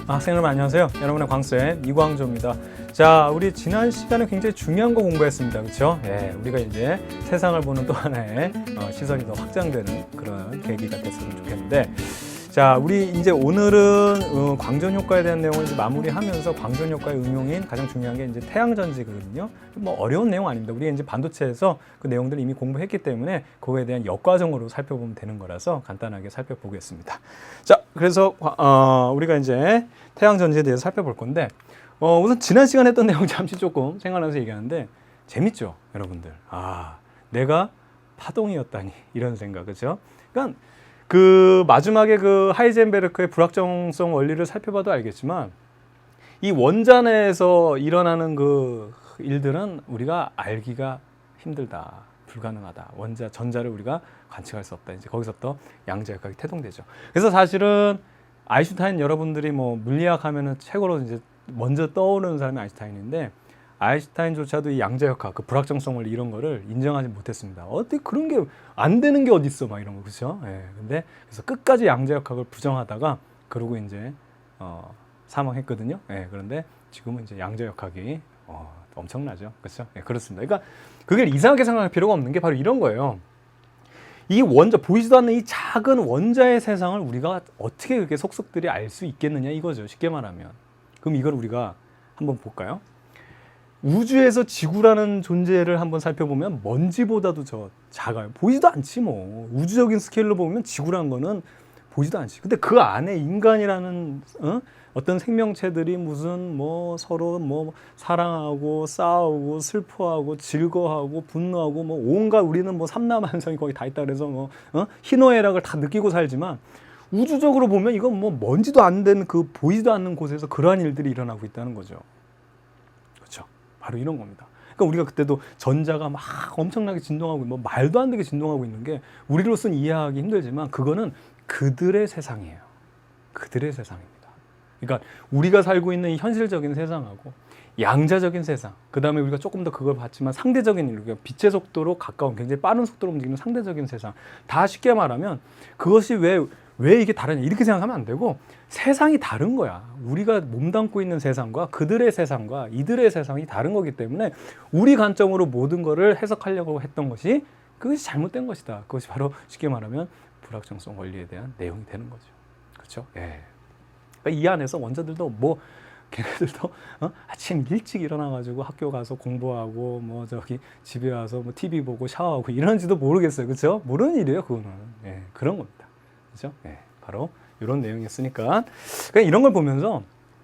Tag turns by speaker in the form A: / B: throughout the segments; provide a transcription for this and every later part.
A: 학생 여러분 안녕하세요. 여러분의 광쌤 이광조입니다. 자, 우리 지난 시간에 굉장히 중요한 거 공부했습니다. 그렇죠? 예, 우리가 이제 세상을 보는 또 하나의 시선이 더 확장되는 그런 계기가 됐으면 좋겠는데, 자, 우리 이제 오늘은 광전 효과에 대한 내용을 이제 마무리하면서 광전 효과의 응용인 가장 중요한 게 이제 태양전지거든요. 뭐 어려운 내용 아닙니다. 우리 이제 반도체에서 그 내용들을 이미 공부했기 때문에 그거에 대한 역과정으로 살펴보면 되는 거라서 간단하게 살펴보겠습니다. 자, 그래서 우리가 이제 태양전지에 대해서 살펴볼 건데, 우선 지난 시간에 했던 내용 잠시 조금 생각나서 얘기하는데 재밌죠, 여러분들? 아, 내가 파동이었다니 이런 생각, 그렇죠? 그러니까 그 마지막에 그 하이젠베르크의 불확정성 원리를 살펴봐도 알겠지만 이 원자 내에서 일어나는 그 일들은 우리가 알기가 힘들다, 불가능하다. 원자 전자를 우리가 관측할 수 없다. 이제 거기서부터 양자역학이 태동되죠. 그래서 사실은 아인슈타인, 여러분들이 뭐 물리학 하면은 최고로 이제 먼저 떠오르는 사람이 아인슈타인인데, 아인슈타인조차도 이 양자역학, 그 불확정성 원리 이런 거를 인정하지 못했습니다. 어떻게 그런 게 안 되는 게 어디 있어, 막 이런 거, 그렇죠? 예. 근데 그래서 끝까지 양자역학을 부정하다가 그러고 이제 사망했거든요. 예. 그런데 지금은 이제 양자역학이 엄청나죠, 그렇죠? 예, 그렇습니다. 그러니까 그게 이상하게 생각할 필요가 없는 게 바로 이런 거예요. 이 원자, 보이지도 않는 이 작은 원자의 세상을 우리가 어떻게 그렇게 속속들이 알 수 있겠느냐 이거죠, 쉽게 말하면. 그럼 이걸 우리가 한번 볼까요? 우주에서 지구라는 존재를 한번 살펴보면 먼지보다도 저 작아요. 보이지도 않지 뭐. 우주적인 스케일로 보면 지구라는 거는 보이지도 않지. 근데 그 안에 인간이라는 어떤 생명체들이 무슨 뭐 서로 뭐 사랑하고 싸우고 슬퍼하고 즐거워하고 분노하고 뭐 온갖, 우리는 뭐 삼라만상이 거기 다 있다 그래서 뭐 희노애락을 다 느끼고 살지만, 우주적으로 보면 이건 뭐 먼지도 안 된 그 보이지도 않는 곳에서 그러한 일들이 일어나고 있다는 거죠. 그렇죠? 바로 이런 겁니다. 그러니까 우리가 그때도 전자가 막 엄청나게 진동하고 뭐 말도 안 되게 진동하고 있는 게 우리로서는 이해하기 힘들지만 그거는 그들의 세상이에요. 그들의 세상입니다. 그러니까 우리가 살고 있는 이 현실적인 세상하고 양자적인 세상, 그 다음에 우리가 조금 더 그걸 봤지만 상대적인 일, 그러니까 빛의 속도로 가까운 굉장히 빠른 속도로 움직이는 상대적인 세상, 다 쉽게 말하면 그것이 왜 이게 다르냐 이렇게 생각하면 안 되고, 세상이 다른 거야. 우리가 몸담고 있는 세상과 그들의 세상과 이들의 세상이 다른 거기 때문에 우리 관점으로 모든 거를 해석하려고 했던 것이, 그것이 잘못된 것이다. 그것이 바로 쉽게 말하면 불확정성 원리에 대한 내용이 되는 거죠. 그렇죠? 예. 그러니까 이 안에서 원자들도 뭐 걔네들도 아침 일찍 일어나가지고 학교 가서 공부하고 뭐 저기 집에 와서 뭐 TV 보고 샤워하고 이런지도 모르겠어요. 그렇죠? 모르는 일이에요, 그거는. 예, 그런 겁니다. 그렇죠? 예, 바로 이런 내용이었으니까, 그냥 이런 걸 보면서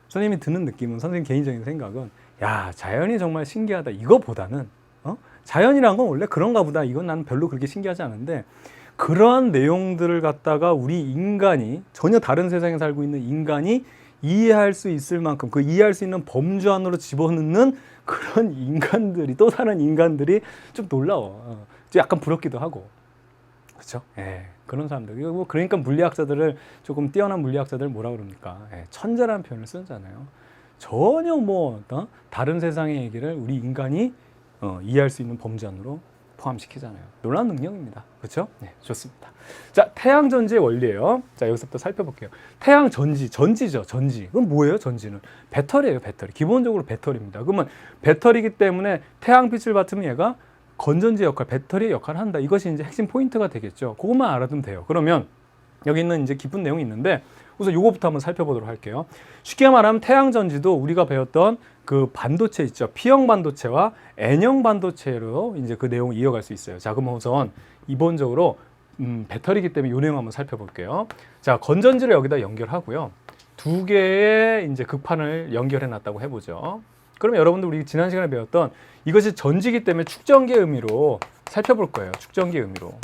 A: 선생님이 드는 느낌은, 선생님 개인적인 생각은, 야, 자연이 정말 신기하다 이거보다는 자연이란 건 원래 그런가 보다, 이건 나는 별로 그렇게 신기하지 않은데, 그러한 내용들을 갖다가 우리 인간이, 전혀 다른 세상에 살고 있는 인간이 이해할 수 있을 만큼 그 이해할 수 있는 범주 안으로 집어넣는 그런 인간들이, 또 다른 인간들이 좀 놀라워. 좀 약간 부럽기도 하고. 그렇죠? 예, 그런 사람들. 뭐 그러니까 물리학자들을, 조금 뛰어난 물리학자들 뭐라 그럽니까? 예, 천재라는 표현을 쓰잖아요. 전혀 뭐 다른 세상의 얘기를 우리 인간이 이해할 수 있는 범주 안으로 포함시키잖아요. 놀라운 능력입니다. 그렇죠? 네, 좋습니다. 자, 태양전지의 원리예요. 자, 여기서부터 살펴볼게요. 전지죠, 전지. 그럼 뭐예요, 전지는? 배터리예요, 배터리. 기본적으로 배터리입니다. 그러면 배터리이기 때문에 태양빛을 받으면 얘가 건전지 역할, 배터리의 역할을 한다. 이것이 이제 핵심 포인트가 되겠죠. 그것만 알아두면 돼요. 그러면 여기 있는 이제 깊은 내용이 있는데, 우선 이거부터 한번 살펴보도록 할게요. 쉽게 말하면 태양전지도 우리가 배웠던 그 반도체 있죠. P형 반도체와 N형 반도체로 이제 그 내용을 이어갈 수 있어요. 자, 그럼 우선 기본적으로 배터리이기 때문에 이 내용 한번 살펴볼게요. 자, 건전지를 여기다 연결하고요. 두 개의 이제 극판을 연결해 놨다고 해보죠. 그러면 여러분들 우리 지난 시간에 배웠던 이것이 전지이기 때문에 축전기의 의미로 살펴볼 거예요. 축전기의 의미로.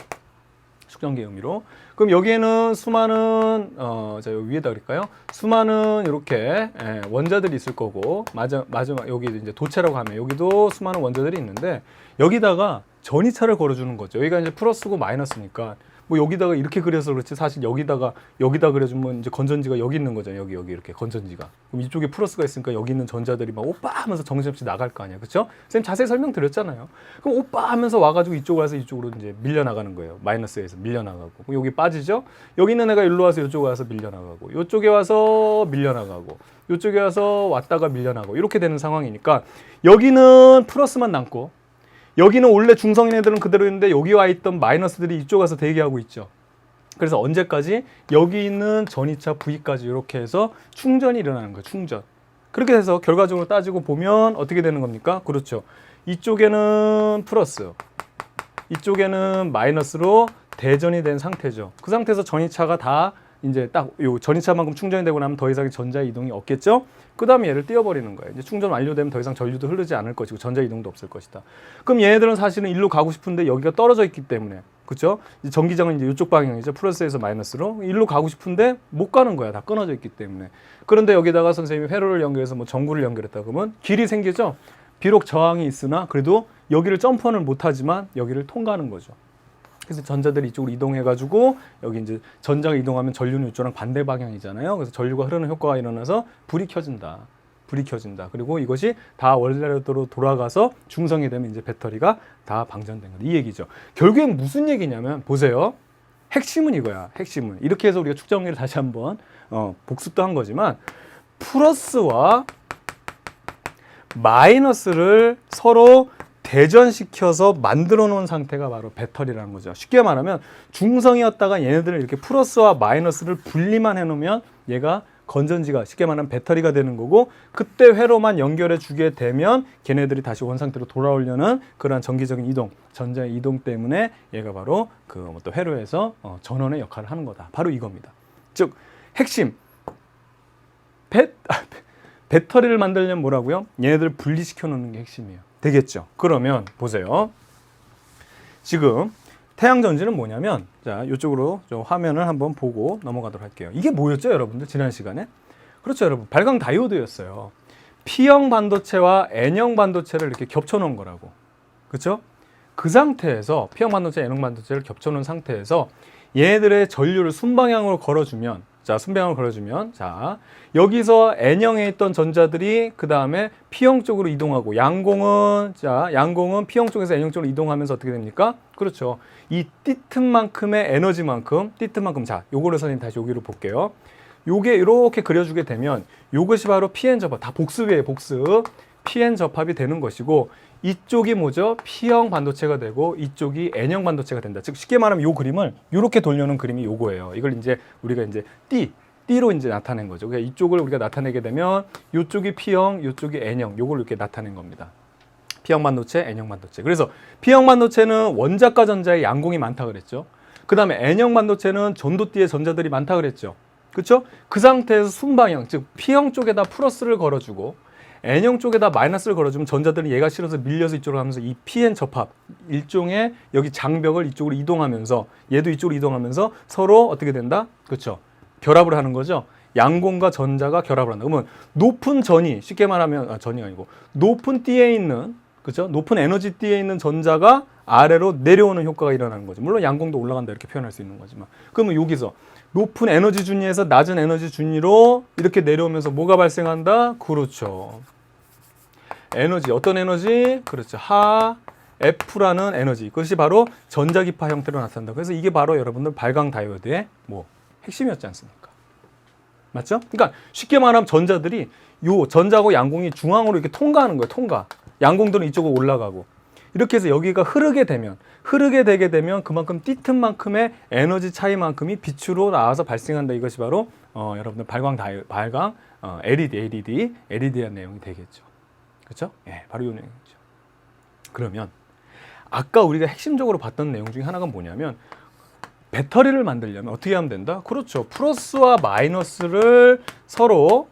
A: 그럼 여기에는 수많은 자, 여기 위에다 그릴까요? 수많은 이렇게 원자들이 있을 거고, 마지막 여기 이제 도체라고 하면 여기도 수많은 원자들이 있는데, 여기다가 전이차를 걸어주는 거죠. 여기가 이제 플러스고 마이너스니까 뭐 여기다가 이렇게 그려서 그렇지 사실 여기다 그려주면 이제 건전지가 여기 있는 거잖아요. 여기 이렇게 건전지가. 그럼 이쪽에 플러스가 있으니까 여기 있는 전자들이 막 오빠 하면서 정신없이 나갈 거 아니야. 그렇죠? 선생님 자세히 설명드렸잖아요. 그럼 오빠 하면서 와가지고 이쪽으로 와서 이쪽으로 이제 밀려나가는 거예요. 마이너스에서 밀려나가고. 그럼 여기 빠지죠? 여기 있는 애가 일로 와서 이쪽에 와서 밀려나가고 이쪽에 와서 밀려나가고 이쪽에 와서 왔다가 밀려나가고 이렇게 되는 상황이니까 여기는 플러스만 남고 여기는 원래 중성인 애들은 그대로 있는데 여기 와 있던 마이너스들이 이쪽 와서 대기하고 있죠. 그래서 언제까지? 여기 있는 전이차 V까지 이렇게 해서 충전이 일어나는 거예요. 충전. 그렇게 해서 결과적으로 따지고 보면 어떻게 되는 겁니까? 그렇죠. 이쪽에는 플러스, 이쪽에는 마이너스로 대전이 된 상태죠. 그 상태에서 전이차가 다 이제 딱 요 전이차만큼 충전이 되고 나면 더 이상 전자 이동이 없겠죠. 그 다음에 얘를 띄워버리는 거예요. 이제 충전 완료되면 더 이상 전류도 흐르지 않을 것이고 전자 이동도 없을 것이다. 그럼 얘네들은 사실은 일로 가고 싶은데 여기가 떨어져 있기 때문에 그렇죠? 전기장은 이제 이쪽 방향이죠. 플러스에서 마이너스로 일로 가고 싶은데 못 가는 거야. 다 끊어져 있기 때문에. 그런데 여기다가 선생님이 회로를 연결해서 뭐 전구를 연결했다 그러면 길이 생기죠. 비록 저항이 있으나 그래도 여기를 점프는 못하지만 여기를 통과하는 거죠. 그래서 전자들이 이쪽으로 이동해가지고 여기 이제 전자가 이동하면 전류는 이쪽랑 반대 방향이잖아요. 그래서 전류가 흐르는 효과가 일어나서 불이 켜진다. 불이 켜진다. 그리고 이것이 다 원래대로 돌아가서 중성이 되면 이제 배터리가 다 방전된 거다. 이 얘기죠. 결국엔 무슨 얘기냐면 보세요. 핵심은 이거야. 핵심은. 이렇게 해서 우리가 축정리를 다시 한번 복습도 한 거지만 플러스와 마이너스를 서로 대전시켜서 만들어 놓은 상태가 바로 배터리라는 거죠. 쉽게 말하면 중성이었다가 얘네들을 이렇게 플러스와 마이너스를 분리만 해놓으면 얘가 건전지가 쉽게 말하면 배터리가 되는 거고 그때 회로만 연결해 주게 되면 걔네들이 다시 원상태로 돌아오려는 그러한 전기적인 이동, 전자의 이동 때문에 얘가 바로 그 어떤 회로에서 전원의 역할을 하는 거다. 바로 이겁니다. 즉 핵심 배터리를 만들려면 뭐라고요? 얘네들을 분리시켜 놓는 게 핵심이에요. 되겠죠? 그러면 보세요. 지금 태양전지는 뭐냐면 자 이쪽으로 좀 화면을 한번 보고 넘어가도록 할게요. 이게 뭐였죠 여러분들 지난 시간에? 그렇죠 여러분 발광 다이오드였어요. P형 반도체와 N형 반도체를 이렇게 겹쳐 놓은 거라고. 그렇죠? 그 상태에서 P형 반도체, N형 반도체를 겹쳐 놓은 상태에서 얘네들의 전류를 순방향으로 걸어주면 자, 순방향을 걸어주면 자 여기서 N형에 있던 전자들이 그 다음에 P형 쪽으로 이동하고 양공은 P형 쪽에서 N형 쪽으로 이동하면서 어떻게 됩니까? 그렇죠. 이 띠틈만큼의 에너지만큼 자 요거를 선생님 다시 여기로 볼게요. 요게 이렇게 그려주게 되면 요것이 바로 PN 접합 다 복습이에요. 복습. PN 접합이 되는 것이고 이쪽이 뭐죠? P형 반도체가 되고 이쪽이 N형 반도체가 된다. 즉 쉽게 말하면 요 그림을 이렇게 돌려놓은 그림이 요거예요. 이걸 이제 우리가 이제 띠로 이제 나타낸 거죠. 그러니까 이쪽을 우리가 나타내게 되면 이쪽이 P형, 이쪽이 N형, 요걸 이렇게 나타낸 겁니다. P형 반도체, N형 반도체. 그래서 P형 반도체는 원자과 전자의 양공이 많다 그랬죠. 그 다음에 N형 반도체는 전도띠의 전자들이 많다 그랬죠. 그렇죠? 그 상태에서 순방향, 즉 P형 쪽에다 플러스를 걸어주고 N형 쪽에다 마이너스를 걸어주면 전자들은 얘가 실어서 밀려서 이쪽으로 하면서 이 PN 접합, 일종의 여기 장벽을 이쪽으로 이동하면서 얘도 이쪽으로 이동하면서 서로 어떻게 된다? 그렇죠? 결합을 하는 거죠. 양공과 전자가 결합을 한다. 그러면 높은 전이, 쉽게 말하면 전이 아니고 높은 띠에 있는, 그렇죠? 높은 에너지 띠에 있는 전자가 아래로 내려오는 효과가 일어나는 거죠. 물론 양공도 올라간다 이렇게 표현할 수 있는 거지만. 그러면 여기서 높은 에너지 준위에서 낮은 에너지 준위로 이렇게 내려오면서 뭐가 발생한다? 그렇죠. 에너지, 어떤 에너지? 그렇죠. F라는 에너지. 그것이 바로 전자기파 형태로 나타난다. 그래서 이게 바로 여러분들 발광 다이오드의 핵심이었지 않습니까? 맞죠? 그러니까 쉽게 말하면 전자들이 요 전자고 양공이 중앙으로 이렇게 통과하는 거예요. 통과. 양공들은 이쪽으로 올라가고. 이렇게 해서 여기가 흐르게 되게 되면 그만큼 띠틈만큼의 에너지 차이만큼이 빛으로 나와서 발생한다. 이것이 바로 여러분들 발광 LED의 내용이 되겠죠. 그렇죠? 예, 바로 이 내용이죠. 그러면 아까 우리가 핵심적으로 봤던 내용 중에 하나가 뭐냐면 배터리를 만들려면 어떻게 하면 된다? 그렇죠. 플러스와 마이너스를 서로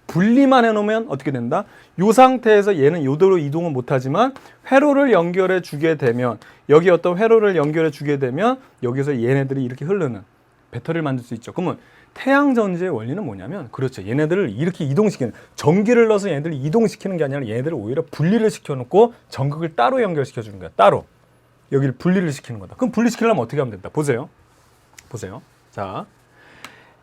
A: 분리만 해놓으면 어떻게 된다? 이 상태에서 얘는 요대로 이동은 못하지만 회로를 연결해 주게 되면 여기 어떤 회로를 연결해 주게 되면 여기서 얘네들이 이렇게 흐르는 배터리를 만들 수 있죠. 그러면 태양전지의 원리는 뭐냐면 그렇죠. 얘네들을 이렇게 이동시키는 전기를 넣어서 얘네들을 이동시키는 게 아니라 얘네들을 오히려 분리를 시켜놓고 전극을 따로 연결시켜 주는 거야. 따로. 여기를 분리를 시키는 거다. 그럼 분리시키려면 어떻게 하면 된다? 보세요. 자,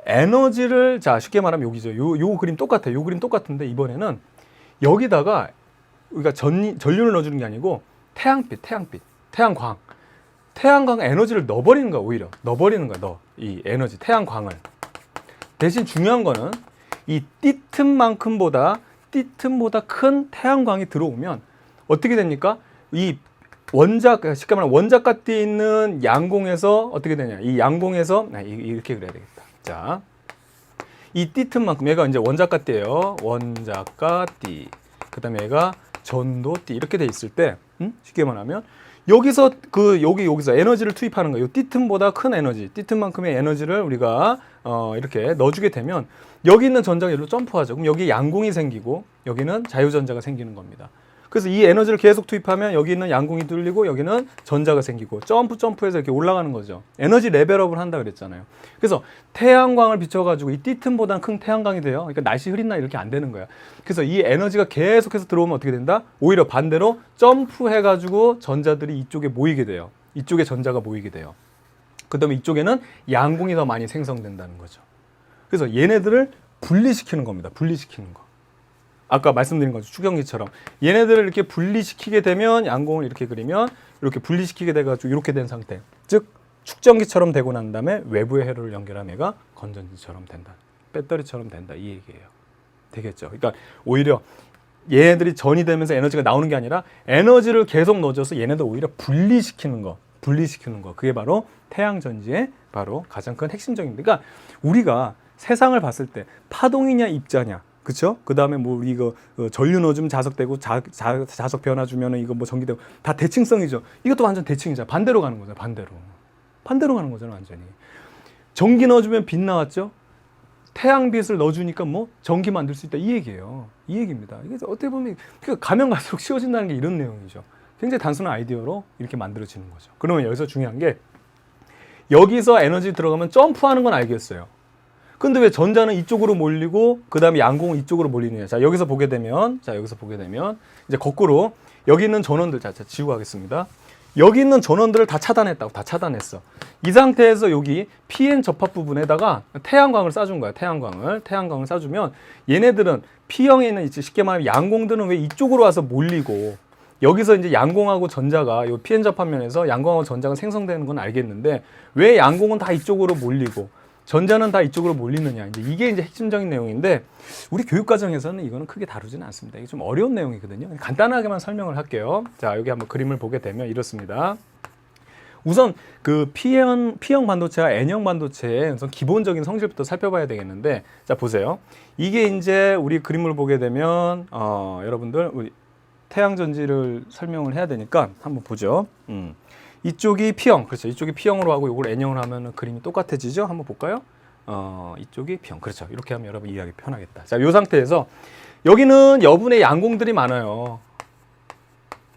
A: 에너지를, 자, 쉽게 말하면 여기죠. 요 그림 똑같아요. 요 그림 똑같은데 이번에는 여기다가 우리가 전류를 넣어주는 게 아니고 태양빛, 태양광 에너지를 넣어버리는 거야. 오히려 넣어버리는 거야. 이 에너지, 태양광을. 대신 중요한 거는 이 띠틈보다 큰 태양광이 들어오면 어떻게 됩니까? 이 쉽게 말하면 원자가 띠 있는 양공에서 어떻게 되냐? 이 양공에서 이렇게 그려야 되겠다. 자, 이 띠틈만큼 얘가 이제 원자가 띠예요. 원자가 띠. 그다음에 얘가 전도 띠 이렇게 돼 있을 때, 쉽게 말하면 여기서 여기서 에너지를 투입하는 거예요. 띠틈보다 큰 에너지, 띠틈만큼의 에너지를 우리가 이렇게 넣어주게 되면 여기 있는 전자가 여기로 점프하죠. 그럼 여기 양공이 생기고 여기는 자유전자가 생기는 겁니다. 그래서 이 에너지를 계속 투입하면 여기 있는 양공이 뚫리고 여기는 전자가 생기고 점프해서 이렇게 올라가는 거죠. 에너지 레벨업을 한다 그랬잖아요. 그래서 태양광을 비춰가지고 이 띠틈보다 큰 태양광이 돼요. 그러니까 날씨 흐린 날 이렇게 안 되는 거야. 그래서 이 에너지가 계속해서 들어오면 어떻게 된다? 오히려 반대로 점프해가지고 전자들이 이쪽에 모이게 돼요. 이쪽에 전자가 모이게 돼요. 그 다음에 이쪽에는 양공이 더 많이 생성된다는 거죠. 그래서 얘네들을 분리시키는 겁니다. 분리시키는 거. 아까 말씀드린 거죠. 축전기처럼. 얘네들을 이렇게 분리시키게 되면 양공을 이렇게 그리면 이렇게 분리시키게 돼가지고 이렇게 된 상태. 즉 축전기처럼 되고 난 다음에 외부의 회로를 연결하면 얘가 건전지처럼 된다. 배터리처럼 된다. 이 얘기예요. 되겠죠. 그러니까 오히려 얘네들이 전이 되면서 에너지가 나오는 게 아니라 에너지를 계속 넣어줘서 얘네들 오히려 분리시키는 거. 그게 바로 태양전지의 바로 가장 큰 핵심적인. 그러니까 우리가 세상을 봤을 때 파동이냐 입자냐. 그렇죠? 그 다음에 뭐 우리 이거 전류 넣어주면 자석되고 자석 변화 주면은 이거 뭐 전기되고 다 대칭성이죠. 이것도 완전 대칭이잖아. 반대로 가는 거잖아. 반대로 가는 거잖아. 완전히. 전기 넣어주면 빛 나왔죠. 태양빛을 넣어주니까 뭐 전기 만들 수 있다. 이 얘기예요. 이 얘기입니다. 이게 어떻게 보면 가면 갈수록 쉬워진다는 게 이런 내용이죠. 굉장히 단순한 아이디어로 이렇게 만들어지는 거죠. 그러면 여기서 중요한 게 여기서 에너지 들어가면 점프하는 건 알겠어요. 근데 왜 전자는 이쪽으로 몰리고 그 다음에 양공은 이쪽으로 몰리느냐. 자, 여기서 보게 되면 이제 거꾸로 여기 있는 전원들, 자, 지우고 하겠습니다. 여기 있는 전원들을 다 차단했어. 이 상태에서 여기 PN 접합 부분에다가 태양광을 쏴준 거야. 태양광을 쏴주면 얘네들은 P형에 있는 쉽게 말하면 양공들은 왜 이쪽으로 와서 몰리고 여기서 이제 양공하고 전자가 요 PN 접합면에서 양공하고 전자가 생성되는 건 알겠는데 왜 양공은 다 이쪽으로 몰리고 전자는 다 이쪽으로 몰리느냐. 이게 이제 핵심적인 내용인데 우리 교육 과정에서는 이거는 크게 다루지는 않습니다. 이게 좀 어려운 내용이거든요. 간단하게만 설명을 할게요. 자, 여기 한번 그림을 보게 되면 이렇습니다. 우선 그 P형 반도체와 N형 반도체의 우선 기본적인 성질부터 살펴봐야 되겠는데, 자, 보세요. 이게 이제 우리 그림을 보게 되면 여러분들 우리 태양 전지를 설명을 해야 되니까 한번 보죠. 이쪽이 P형, 그렇죠. 이쪽이 P형으로 하고 이걸 N형으로 하면 그림이 똑같아지죠. 한번 볼까요? 이쪽이 P형, 그렇죠. 이렇게 하면 여러분 이해하기 편하겠다. 자, 이 상태에서 여기는 여분의 양공들이 많아요.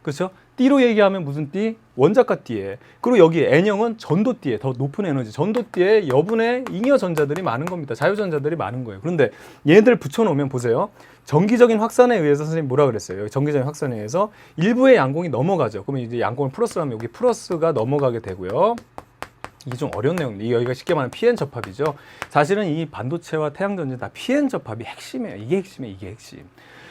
A: 그렇죠? D로 얘기하면 무슨 띠? 원자가 띠에. 그리고 여기 N형은 전도 띠에, 더 높은 에너지 전도 띠에 여분의 잉여 전자들이 많은 겁니다. 자유전자들이 많은 거예요. 그런데 얘네들 붙여놓으면 보세요. 정기적인 확산에 의해서 선생님 뭐라 그랬어요? 정기적인 확산에 의해서 일부의 양공이 넘어가죠. 그러면 이제 양공을 플러스로 하면 여기 플러스가 넘어가게 되고요. 이게 좀 어려운 내용인데 여기가 쉽게 말하면 PN 접합이죠. 사실은 이 반도체와 태양전지 다 PN 접합이 핵심이에요. 이게 핵심.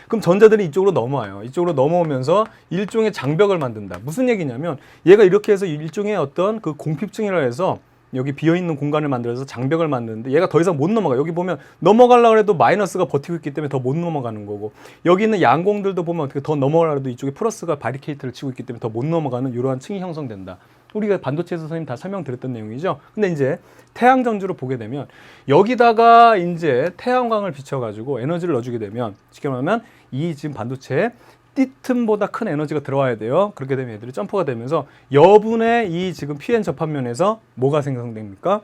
A: 그럼 전자들이 이쪽으로 넘어와요. 이쪽으로 넘어오면서 일종의 장벽을 만든다. 무슨 얘기냐면 얘가 이렇게 해서 일종의 어떤 그 공핍층이라 해서 여기 비어있는 공간을 만들어서 장벽을 만드는데 얘가 더 이상 못 넘어가. 여기 보면 넘어가려고 해도 마이너스가 버티고 있기 때문에 더 못 넘어가는 거고, 여기 있는 양공들도 보면 어떻게 더 넘어가려고 해도 이쪽에 플러스가 바리케이트를 치고 있기 때문에 더 못 넘어가는 이러한 층이 형성된다. 우리가 반도체에서 선생님 다 설명드렸던 내용이죠. 근데 이제 태양 전지로 보게 되면 여기다가 이제 태양광을 비춰가지고 에너지를 넣어주게 되면 쉽게 말하면 이 지금 반도체에 띠틈보다 큰 에너지가 들어와야 돼요. 그렇게 되면 얘들이 점프가 되면서 여분의 이 지금 PN 접합면에서 뭐가 생성됩니까?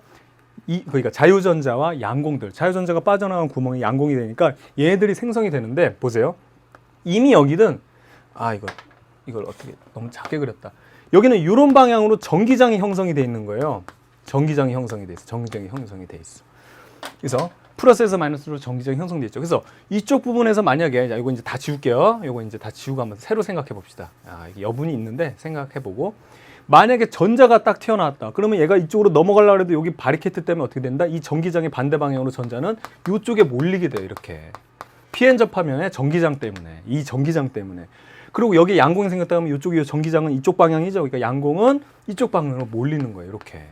A: 그러니까 자유전자와 양공들, 자유전자가 빠져나간 구멍이 양공이 되니까 얘들이 생성이 되는데 보세요. 이미 여기는 이걸 어떻게 너무 작게 그렸다. 여기는 이런 방향으로 전기장이 형성이 돼 있는 거예요. 전기장이 형성이 돼 있어. 그래서 플러스에서 마이너스로 전기장이 형성돼 있죠. 그래서 이쪽 부분에서 만약에 이거 이제 다 지울게요. 이거 이제 다 지우고 한번 새로 생각해 봅시다. 이게 여분이 있는데 생각해 보고 만약에 전자가 딱 튀어나왔다. 그러면 얘가 이쪽으로 넘어가려고 해도 여기 바리케이트 때문에 어떻게 된다? 이 전기장의 반대 방향으로 전자는 이쪽에 몰리게 돼요. 이렇게. PN 접하면에 전기장 때문에, 이 전기장 때문에. 그리고 여기 양공이 생겼다 하면 이쪽이 전기장은 이쪽 방향이죠. 그러니까 양공은 이쪽 방향으로 몰리는 거예요. 이렇게.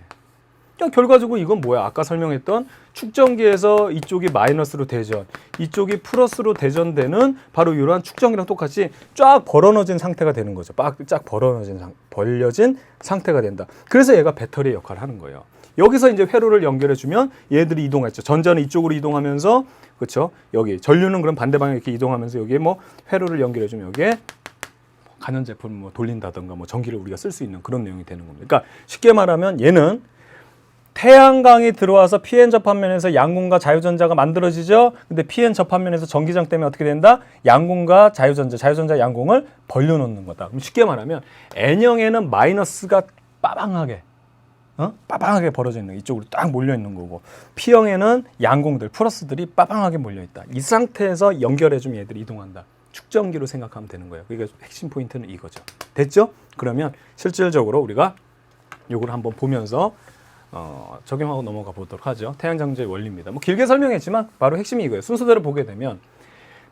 A: 그냥 결과적으로 이건 뭐야? 아까 설명했던 축전기에서 이쪽이 마이너스로 대전, 이쪽이 플러스로 대전되는 바로 이러한 축전기랑 똑같이 쫙 벌어너진 상태가 되는 거죠. 쫙 벌려진 상태가 된다. 그래서 얘가 배터리의 역할을 하는 거예요. 여기서 이제 회로를 연결해주면 얘들이 이동했죠. 전자는 이쪽으로 이동하면서, 그렇죠? 여기 전류는 그럼 반대 방향 이렇게 이동하면서 여기에 뭐 회로를 연결해주면 여기에 간접제품을 뭐 돌린다든가 뭐 전기를 우리가 쓸 수 있는 그런 내용이 되는 겁니다. 그러니까 쉽게 말하면 얘는 태양광이 들어와서 PN 접합면에서 양공과 자유전자가 만들어지죠. 근데 PN 접합면에서 전기장 때문에 어떻게 된다? 양공과 자유전자 양공을 벌려놓는 거다. 그럼 쉽게 말하면 N형에는 마이너스가 빠방하게 벌어져 있는, 이쪽으로 딱 몰려 있는 거고, P형에는 양공들, 플러스들이 빠방하게 몰려 있다. 이 상태에서 연결해주면 얘들이 이동한다. 축전기로 생각하면 되는 거예요. 그러니까 핵심 포인트는 이거죠. 됐죠? 그러면 실질적으로 우리가 이걸 한번 보면서 적용하고 넘어가 보도록 하죠. 태양장제의 원리입니다. 뭐 길게 설명했지만 바로 핵심이 이거예요. 순서대로 보게 되면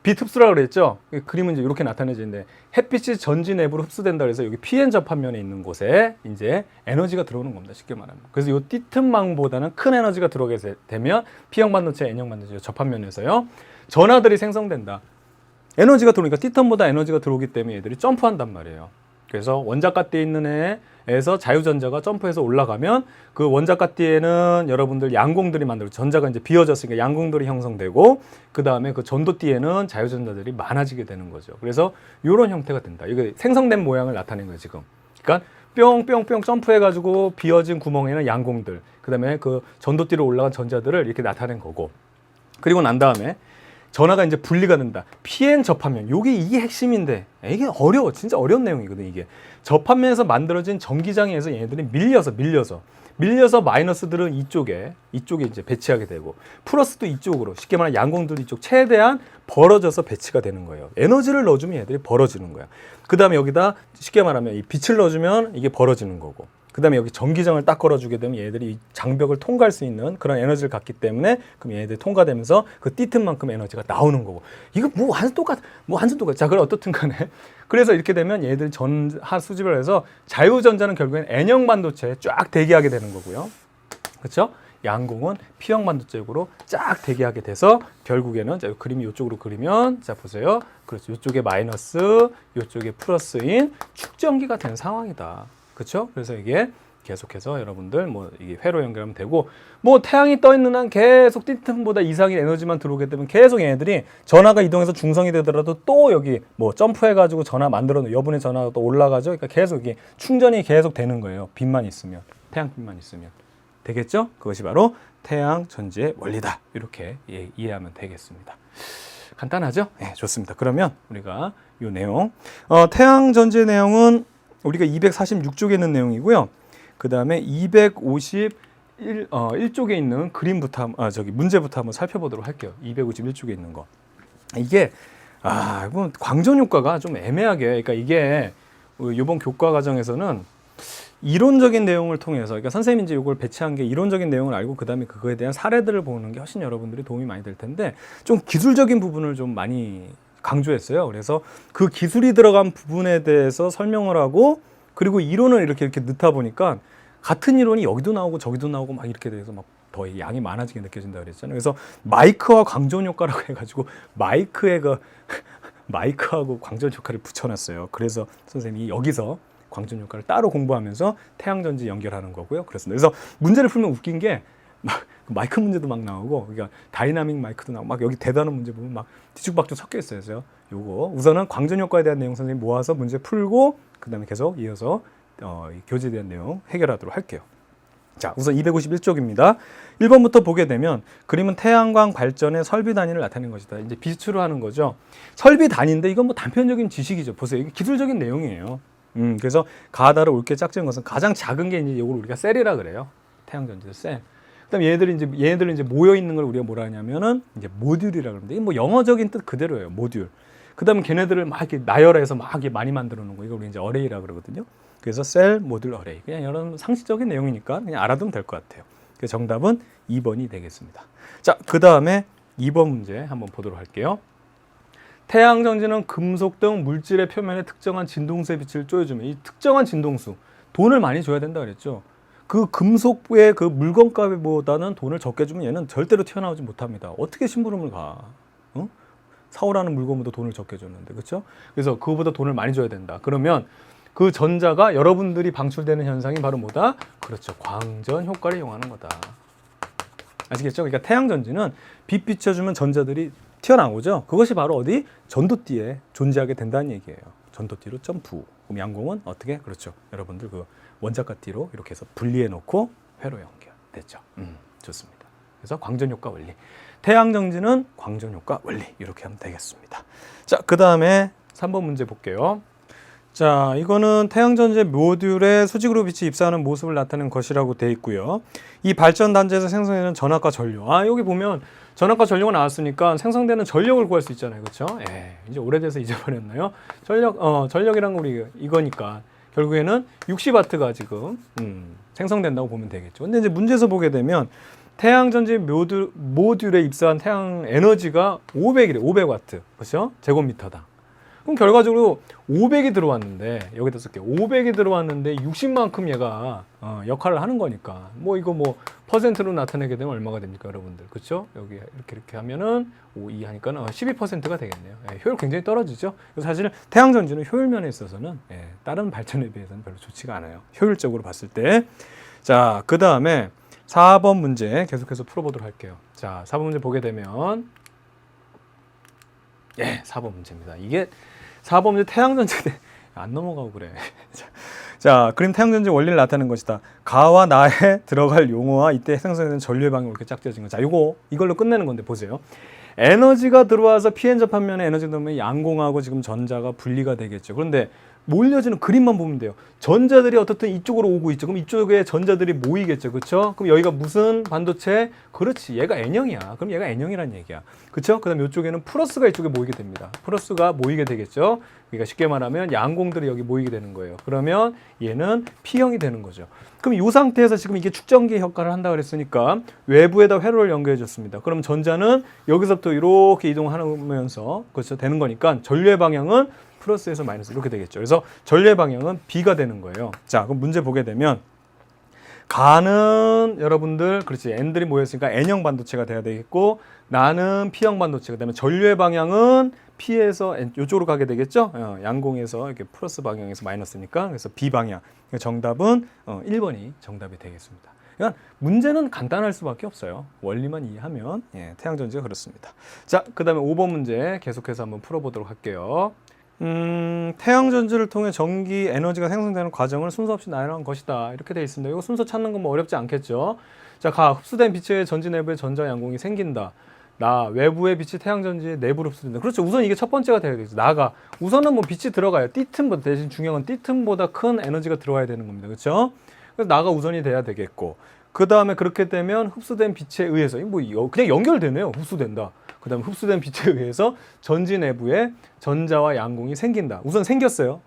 A: 빛 흡수라고 그랬죠. 그림은 이제 이렇게 나타내지는데 햇빛이 전지 내부로 흡수된다 그래서 여기 PN 접합면에 있는 곳에 이제 에너지가 들어오는 겁니다. 쉽게 말하면. 그래서 이 띠틈망보다는 큰 에너지가 들어오게 되면 P형 반도체, N형 반도체 접합면에서요 전하들이 생성된다. 에너지가 들어오니까 띠텀보다 에너지가 들어오기 때문에 얘들이 점프한단 말이에요. 그래서 원자가띠에 있는 애에서 자유전자가 점프해서 올라가면 그 원자가띠에는 여러분들 양공들이 만들고 전자가 이제 비어졌으니까 양공들이 형성되고 그 다음에 그 전도띠에는 자유전자들이 많아지게 되는 거죠. 그래서 이런 형태가 된다. 이게 생성된 모양을 나타낸 거예요 지금. 그러니까 뿅뿅뿅 점프해가지고 비어진 구멍에는 양공들, 그 다음에 그 전도띠로 올라간 전자들을 이렇게 나타낸 거고, 그리고 난 다음에 전하가 이제 분리가 된다. PN 접합면. 이게 핵심인데 이게 어려워. 진짜 어려운 내용이거든 이게. 접합면에서 만들어진 전기장에 의해서 얘네들이 밀려서 마이너스들은 이쪽에 이제 배치하게 되고 플러스도 이쪽으로, 쉽게 말하면 양공들도 이쪽 최대한 벌어져서 배치가 되는 거예요. 에너지를 넣어주면 얘들이 벌어지는 거야. 그 다음에 여기다 쉽게 말하면 이 빛을 넣어주면 이게 벌어지는 거고, 그 다음에 여기 전기장을 딱 걸어주게 되면 얘들이 이 장벽을 통과할 수 있는 그런 에너지를 갖기 때문에 그럼 얘네들이 통과되면서 그 띠틈만큼 에너지가 나오는 거고. 이거 뭐 완전 똑같아. 자, 그럼 어떻든 간에. 그래서 이렇게 되면 얘들 전하 수집을 해서 자유전자는 결국엔 N형 반도체에 쫙 대기하게 되는 거고요. 그렇죠? 양공은 P형 반도체적으로 쫙 대기하게 돼서 결국에는, 자, 그림이 이쪽으로 그리면, 자, 보세요. 그렇죠. 이쪽에 마이너스, 이쪽에 플러스인 축전기가 된 상황이다. 그렇죠? 그래서 이게 계속해서 여러분들 뭐 이게 회로 연결하면 되고, 뭐 태양이 떠 있는 한 계속 띠틈보다 이상의 에너지만 들어오게 되면 계속 얘네들이 전하가 이동해서 중성이 되더라도 또 여기 뭐 점프해가지고 전하 만들어 놓은 여분의 전하가 또 올라가죠. 그러니까 계속 이게 충전이 계속 되는 거예요. 빛만 있으면, 태양빛만 있으면. 되겠죠? 그것이 바로 태양 전지의 원리다. 이렇게 이해하면 되겠습니다. 간단하죠? 네, 좋습니다. 그러면 우리가 이 내용, 태양 전지의 내용은 우리가 246쪽에 있는 내용이고요. 그 다음에 251쪽에 있는 그림부터, 문제부터 한번 살펴보도록 할게요. 251쪽에 있는 거. 이게, 이건 광전 효과가 좀 애매하게, 그러니까 이게 이번 교과 과정에서는 이론적인 내용을 통해서, 그러니까 선생님이 이제 이걸 배치한 게 이론적인 내용을 알고 그 다음에 그거에 대한 사례들을 보는 게 훨씬 여러분들이 도움이 많이 될 텐데, 좀 기술적인 부분을 좀 많이 강조했어요. 그래서 그 기술이 들어간 부분에 대해서 설명을 하고, 그리고 이론을 이렇게 넣다 보니까 같은 이론이 여기도 나오고 저기도 나오고 막 이렇게 돼서 막 더 양이 많아지게 느껴진다 그랬잖아요. 그래서 마이크와 광전 효과라고 해가지고 마이크하고 광전 효과를 붙여놨어요. 그래서 선생님이 여기서 광전 효과를 따로 공부하면서 태양전지 연결하는 거고요. 그래서 문제를 풀면 웃긴 게 막 마이크 문제도 막 나오고, 그러니까 다이나믹 마이크도 나오고, 막 여기 대단한 문제 보면 막 뒤죽박죽 섞여 있어요. 그래서 요거 우선은 광전 효과에 대한 내용 선생님 모아서 문제 풀고 그 다음에 계속 이어서 교재에 대한 내용 해결하도록 할게요. 자, 우선 251쪽입니다. 1번부터 보게 되면 그림은 태양광 발전의 설비 단위를 나타내는 것이다. 이제 비추로 하는 거죠. 설비 단위인데 이건 뭐 단편적인 지식이죠. 보세요. 이게 기술적인 내용이에요. 그래서 가다를 옳게 짝지은 것은 가장 작은 게 이제 이걸 우리가 셀이라 그래요. 태양전지 셀. 그다음에 얘네들이 이제 모여 있는 걸 우리가 뭐라 하냐면은 이제 모듈이라 그러는데, 이게 뭐 영어적인 뜻 그대로예요. 모듈. 그다음에 걔네들을 막 이렇게 나열해서 막 이렇게 많이 만들어 놓은 거, 이거 우리 이제 어레이라 그러거든요. 그래서 셀 모듈 어레이. 그냥 이런 상식적인 내용이니까 그냥 알아두면 될 것 같아요. 그래서 정답은 2번이 되겠습니다. 자, 그 다음에 2번 문제 한번 보도록 할게요. 태양 전지는 금속 등 물질의 표면에 특정한 진동수의 빛을 쪼여주면, 이 특정한 진동수, 돈을 많이 줘야 된다 그랬죠. 그 금속의 그 물건값보다는 돈을 적게 주면 얘는 절대로 튀어나오지 못합니다. 어떻게 심부름을 가? 어? 사오라는 물건보다 돈을 적게 줬는데, 그렇죠? 그래서 그거보다 돈을 많이 줘야 된다. 그러면 그 전자가 여러분들이 방출되는 현상이 바로 뭐다? 그렇죠. 광전 효과를 이용하는 거다. 아시겠죠? 그러니까 태양 전지는 빛 비춰주면 전자들이 튀어나오죠. 그것이 바로 어디? 전도띠에 존재하게 된다는 얘기예요. 전도띠로 점프. 그럼 양공은 어떻게? 그렇죠. 여러분들 그 원자과 띠로 이렇게 해서 분리해 놓고 회로 연결됐죠. 좋습니다. 그래서 광전 효과 원리. 태양 전지는 광전 효과 원리. 이렇게 하면 되겠습니다. 자, 그 다음에 3번 문제 볼게요. 자, 이거는 태양전지 모듈에 수직으로 빛이 입사하는 모습을 나타내는 것이라고 되어 있고요. 이 발전 단지에서 생성되는 전압과 전력. 여기 보면 전압과 전력이 나왔으니까 생성되는 전력을 구할 수 있잖아요. 그렇죠? 이제 오래돼서 잊어버렸나요? 전력이란 거 우리 이거니까 결국에는 60W가 지금 생성된다고 보면 되겠죠. 근데 이제 문제에서 보게 되면 태양전지 모듈에 입사한 태양 에너지가 500이래. 500W. 그렇죠? 제곱미터당. 그럼 결과적으로 500이 들어왔는데, 여기다 쓸게요. 500이 들어왔는데 60만큼 얘가 역할을 하는 거니까 이거 퍼센트로 나타내게 되면 얼마가 됩니까, 여러분들? 그렇죠? 여기 이렇게 하면은 5, 2 하니까 12%가 되겠네요. 효율 굉장히 떨어지죠. 그래서 사실 태양전지는 효율 면에 있어서는 다른 발전에 비해서는 별로 좋지가 않아요. 효율적으로 봤을 때. 자, 그 다음에 4번 문제 계속해서 풀어보도록 할게요. 자, 4번 문제 보게 되면 4번 문제입니다. 이게 4번 문제 태양전지 안 넘어가고 그래. 자, 그림 태양전지 원리를 나타내는 것이다. 가와 나에 들어갈 용어와 이때 생성되는 전류의 방향으로 이렇게 짝지어진 거. 자, 이걸로 끝내는 건데 보세요. 에너지가 들어와서 PN 접합면에 에너지가 들어오면 양공하고 지금 전자가 분리가 되겠죠. 그런데 몰려지는 그림만 보면 돼요. 전자들이 어떻든 이쪽으로 오고 있죠. 그럼 이쪽에 전자들이 모이겠죠. 그렇죠? 그럼 여기가 무슨 반도체? 그렇지. 얘가 N형이야. 그럼 얘가 N형이란 얘기야. 그렇죠? 그다음에 이쪽에는 플러스가 이쪽에 모이게 됩니다. 플러스가 모이게 되겠죠. 그러니까 쉽게 말하면 양공들이 여기 모이게 되는 거예요. 그러면 얘는 P형이 되는 거죠. 그럼 이 상태에서 지금 이게 축전기 효과를 한다 그랬으니까 외부에다 회로를 연결해 줬습니다. 그럼 전자는 여기서부터 이렇게 이동하면서 그렇죠? 되는 거니까 전류의 방향은 플러스에서 마이너스 이렇게 되겠죠. 그래서 전류의 방향은 B가 되는 거예요. 자, 그럼 문제 보게 되면 가는 여러분들 그렇지 N들이 모였으니까 N형 반도체가 돼야 되겠고 나는 P형 반도체. 그다음에 전류의 방향은 P에서 이쪽으로 가게 되겠죠. 양공에서 이렇게 플러스 방향에서 마이너스니까 그래서 B 방향. 정답은 1번이 정답이 되겠습니다. 그러니까 문제는 간단할 수밖에 없어요. 원리만 이해하면 태양전지가 그렇습니다. 자, 그다음에 5번 문제 계속해서 한번 풀어보도록 할게요. 태양전지를 통해 전기 에너지가 생성되는 과정을 순서 없이 나열한 것이다. 이렇게 되어 있습니다. 이거 순서 찾는 건 어렵지 않겠죠. 자, 흡수된 빛의 전지 내부에 전자 양공이 생긴다. 외부의 빛이 태양전지의 내부로 흡수된다. 그렇죠. 우선 이게 첫 번째가 돼야 되죠. 우선은 빛이 들어가요. 띠틈보다 대신 중요한 건 띠틈보다 큰 에너지가 들어와야 되는 겁니다. 그렇죠? 그래서 우선이 돼야 되겠고 그 다음에 그렇게 되면 흡수된 빛에 의해서 그냥 연결되네요. 흡수된다. 그 다음에 흡수된 빛에 의해서 전지 내부에 전자와 양공이 생긴다. 우선 생겼어요.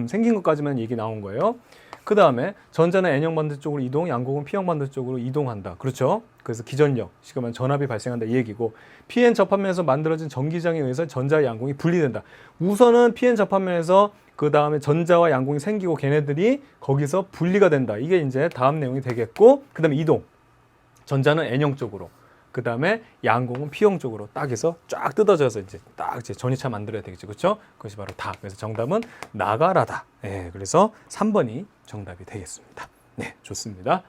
A: 생긴 것까지만 얘기 나온 거예요. 그 다음에 전자는 N형 반도체 쪽으로 이동, 양공은 P형 반도체 쪽으로 이동한다. 그렇죠? 그래서 기전력, 시그만 전압이 발생한다 이 얘기고 PN 접합면에서 만들어진 전기장에 의해서 전자와 양공이 분리된다. 우선은 PN 접합면에서 그 다음에 전자와 양공이 생기고 걔네들이 거기서 분리가 된다. 이게 이제 다음 내용이 되겠고 그 다음에 이동. 전자는 N형 쪽으로. 그 다음에 양공은 P형 쪽으로 딱 해서 쫙 뜯어져서 이제 전이차 만들어야 되겠죠. 그렇죠? 그것이 바로 다. 그래서 정답은 나가라다. 그래서 3번이 정답이 되겠습니다. 네, 좋습니다.